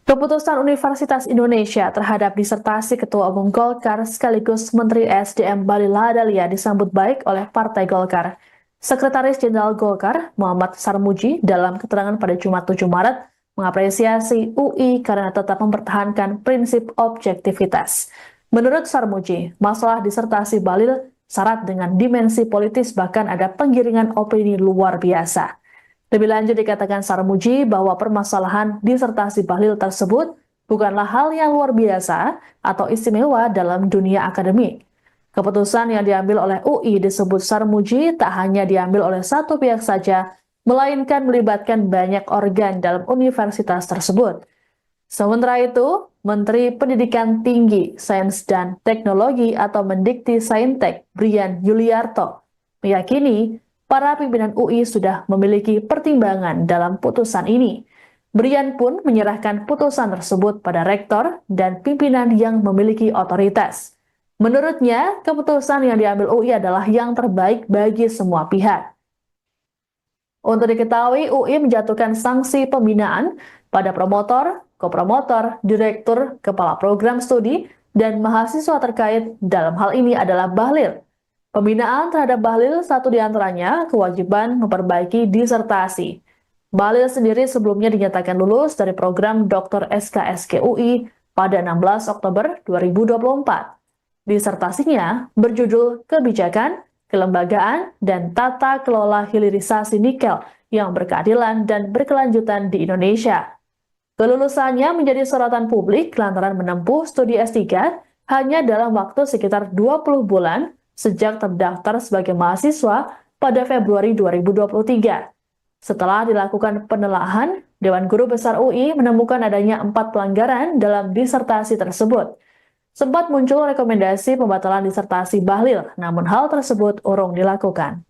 Keputusan Universitas Indonesia terhadap disertasi Ketua Umum Golkar sekaligus Menteri SDM Bahlil Lahadalia disambut baik oleh Partai Golkar. Sekretaris Jenderal Golkar, Muhammad Sarmuji, dalam keterangan pada Jumat 7 Maret, mengapresiasi UI karena tetap mempertahankan prinsip objektivitas. Menurut Sarmuji, masalah disertasi Bahlil syarat dengan dimensi politis bahkan ada penggiringan opini luar biasa. Lebih lanjut dikatakan Sarmuji bahwa permasalahan disertasi Bahlil tersebut bukanlah hal yang luar biasa atau istimewa dalam dunia akademik. Keputusan yang diambil oleh UI disebut Sarmuji tak hanya diambil oleh satu pihak saja, melainkan melibatkan banyak organ dalam universitas tersebut. Sementara itu, Menteri Pendidikan Tinggi, Sains dan Teknologi atau Mendikti Saintek, Brian Yuliarto, meyakini para pimpinan UI sudah memiliki pertimbangan dalam putusan ini. Brian pun menyerahkan putusan tersebut pada rektor dan pimpinan yang memiliki otoritas. Menurutnya, keputusan yang diambil UI adalah yang terbaik bagi semua pihak. Untuk diketahui, UI menjatuhkan sanksi pembinaan pada promotor, kopromotor, direktur, kepala program studi, dan mahasiswa terkait. Dalam hal ini adalah Bahlil. Pembinaan terhadap Bahlil satu diantaranya kewajiban memperbaiki disertasi. Bahlil sendiri sebelumnya dinyatakan lulus dari program Dr. SKSG UI pada 16 Oktober 2024. Disertasinya berjudul Kebijakan, Kelembagaan, dan Tata Kelola Hilirisasi Nikel yang berkeadilan dan berkelanjutan di Indonesia. Kelulusannya menjadi sorotan publik lantaran menempuh studi S3 hanya dalam waktu sekitar 20 bulan sejak terdaftar sebagai mahasiswa pada Februari 2023. Setelah dilakukan penelaahan, Dewan Guru Besar UI menemukan adanya 4 pelanggaran dalam disertasi tersebut. Sempat muncul rekomendasi pembatalan disertasi Bahlil, namun hal tersebut urung dilakukan.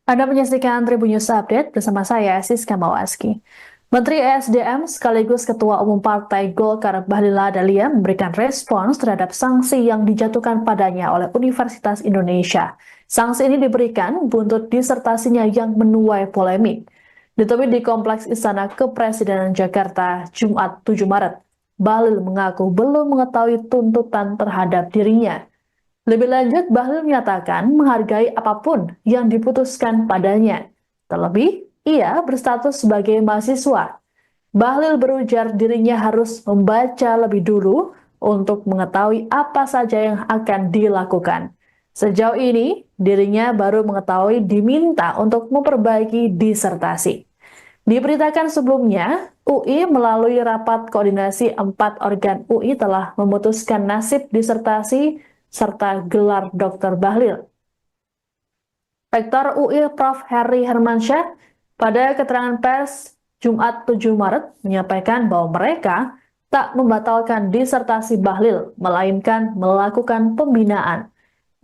Anda menyaksikan Tribun News Update bersama saya, Siska Mawaski. Menteri ESDM sekaligus Ketua Umum Partai Golkar Bahlil Lahadalia memberikan respons terhadap sanksi yang dijatuhkan padanya oleh Universitas Indonesia. Sanksi ini diberikan buntut disertasinya yang menuai polemik. Ditemui di Kompleks Istana Kepresidenan Jakarta, Jumat 7 Maret, Bahlil mengaku belum mengetahui tuntutan terhadap dirinya. Lebih lanjut, Bahlil menyatakan menghargai apapun yang diputuskan padanya. Terlebih, ia berstatus sebagai mahasiswa. Bahlil berujar dirinya harus membaca lebih dulu untuk mengetahui apa saja yang akan dilakukan. Sejauh ini, dirinya baru mengetahui diminta untuk memperbaiki disertasi. Diberitakan sebelumnya, UI melalui rapat koordinasi 4 organ UI telah memutuskan nasib disertasi serta gelar Dr. Bahlil. Rektor UI Prof. Heri Hermansyah pada keterangan pers Jumat 7 Maret menyampaikan bahwa mereka tak membatalkan disertasi Bahlil, melainkan melakukan pembinaan.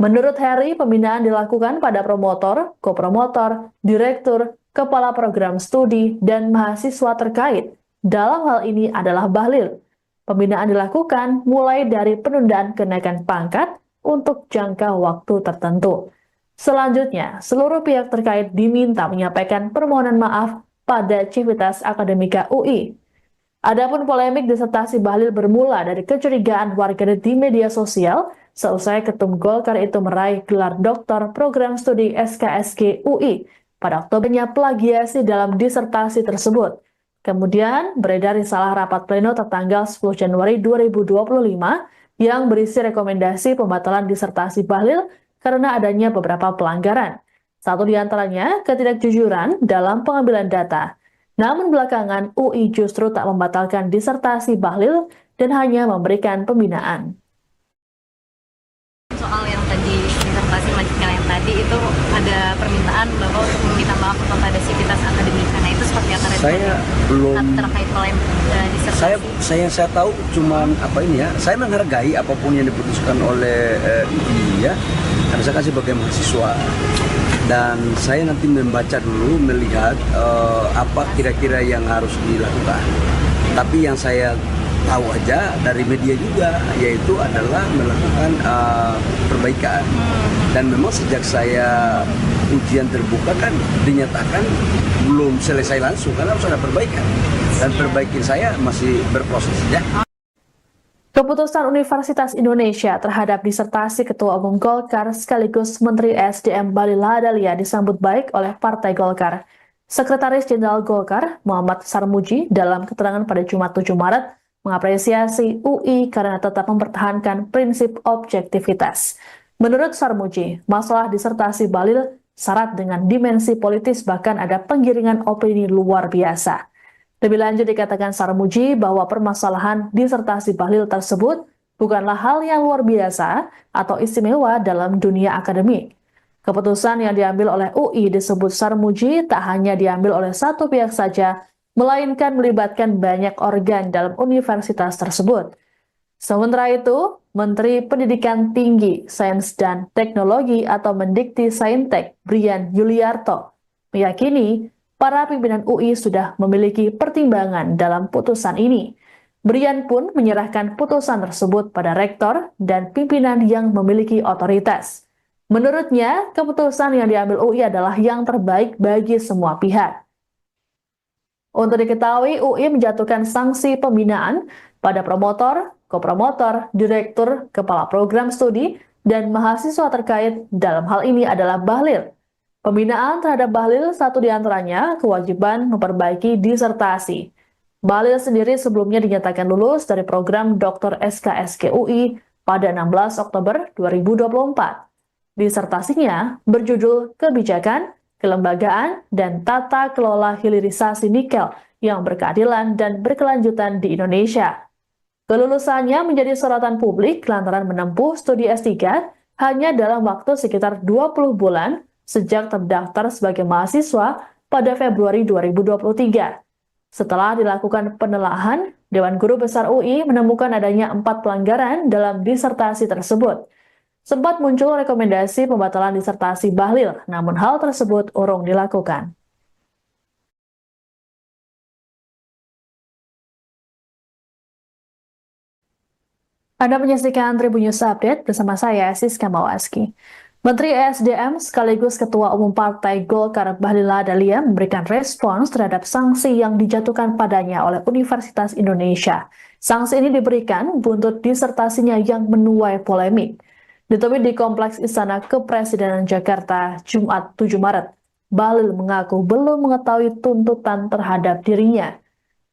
Menurut Heri, pembinaan dilakukan pada promotor, kopromotor, direktur, kepala program studi, dan mahasiswa terkait. Dalam hal ini adalah Bahlil. Pembinaan dilakukan mulai dari penundaan kenaikan pangkat untuk jangka waktu tertentu. Selanjutnya, seluruh pihak terkait diminta menyampaikan permohonan maaf pada Civitas Akademika UI. Adapun polemik disertasi Bahlil bermula dari kecurigaan warganet di media sosial seusai Ketum Golkar itu meraih gelar doktor program studi SKSG UI pada Oktobernya plagiasi dalam disertasi tersebut. Kemudian beredar risalah rapat pleno tertanggal 10 Januari 2025 yang berisi rekomendasi pembatalan disertasi Bahlil karena adanya beberapa pelanggaran. Satu di antaranya ketidakjujuran dalam pengambilan data. Namun belakangan UI justru tak membatalkan disertasi Bahlil dan hanya memberikan pembinaan. Soal yang tadi disertasi melanjutkan yang tadi itu ada permintaan Bapak untuk meminta maaf kepada Civitas Akademika. Nah itu seperti apa? Saya belum terkait polemik disertasi. saya tahu cuman saya menghargai apapun yang diputuskan oleh UI ya, karena saya kan sebagai mahasiswa dan saya nanti membaca dulu, melihat apa kira-kira yang harus dilakukan. Tapi yang saya tahu aja dari media juga, yaitu adalah melakukan perbaikan. Dan memang sejak saya ujian terbuka kan dinyatakan belum selesai langsung karena harus ada perbaikan. Dan perbaikan saya masih berproses ya. Keputusan Universitas Indonesia terhadap disertasi Ketua Umum Golkar sekaligus Menteri SDM Bahlil Lahadalia disambut baik oleh Partai Golkar. Sekretaris Jenderal Golkar, Muhammad Sarmuji, dalam keterangan pada Jumat 7 Maret, mengapresiasi UI karena tetap mempertahankan prinsip objektivitas. Menurut Sarmuji, masalah disertasi Bahlil syarat dengan dimensi politis, bahkan ada penggiringan opini luar biasa. Lebih lanjut dikatakan Sarmuji bahwa permasalahan disertasi Bahlil tersebut bukanlah hal yang luar biasa atau istimewa dalam dunia akademik. Keputusan yang diambil oleh UI disebut Sarmuji tak hanya diambil oleh satu pihak saja, melainkan melibatkan banyak organ dalam universitas tersebut. Sementara itu, Menteri Pendidikan Tinggi, Sains dan Teknologi atau Mendikti Saintek, Brian Yuliarto, meyakini para pimpinan UI sudah memiliki pertimbangan dalam putusan ini. Brian pun menyerahkan putusan tersebut pada rektor dan pimpinan yang memiliki otoritas. Menurutnya, keputusan yang diambil UI adalah yang terbaik bagi semua pihak. Untuk diketahui, UI menjatuhkan sanksi pembinaan pada promotor, kopromotor, direktur, kepala program studi, dan mahasiswa terkait. Dalam hal ini adalah Bahlil. Pembinaan terhadap Bahlil satu diantaranya kewajiban memperbaiki disertasi. Bahlil sendiri sebelumnya dinyatakan lulus dari program Dr. SKSG UI pada 16 Oktober 2024. Disertasinya berjudul Kebijakan, Kelembagaan, dan Tata Kelola Hilirisasi Nikel yang berkeadilan dan berkelanjutan di Indonesia. Kelulusannya menjadi sorotan publik lantaran menempuh studi S3 hanya dalam waktu sekitar 20 bulan sejak terdaftar sebagai mahasiswa pada Februari 2023. Setelah dilakukan penelaahan, Dewan Guru Besar UI menemukan adanya 4 pelanggaran dalam disertasi tersebut. Sempat muncul rekomendasi pembatalan disertasi Bahlil, namun hal tersebut urung dilakukan. Anda menyaksikan Tribun News Update bersama saya, Siska Mawaski. Menteri ESDM sekaligus Ketua Umum Partai Golkar Bahlil Lahadalia memberikan respons terhadap sanksi yang dijatuhkan padanya oleh Universitas Indonesia. Sanksi ini diberikan buntut disertasinya yang menuai polemik. Ditemui di Kompleks Istana Kepresidenan Jakarta, Jumat 7 Maret, Bahlil mengaku belum mengetahui tuntutan terhadap dirinya.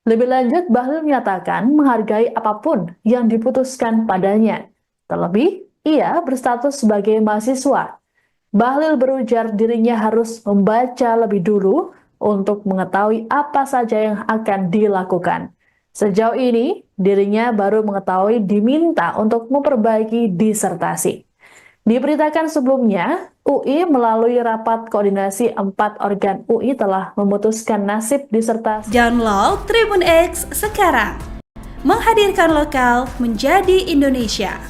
Lebih lanjut, Bahlil menyatakan menghargai apapun yang diputuskan padanya. Terlebih, ia berstatus sebagai mahasiswa. Bahlil berujar dirinya harus membaca lebih dulu untuk mengetahui apa saja yang akan dilakukan. Sejauh ini, dirinya baru mengetahui diminta untuk memperbaiki disertasi. Diberitakan sebelumnya, UI melalui rapat koordinasi 4 organ UI telah memutuskan nasib disertasi. Download Tribun X sekarang. Menghadirkan lokal menjadi Indonesia.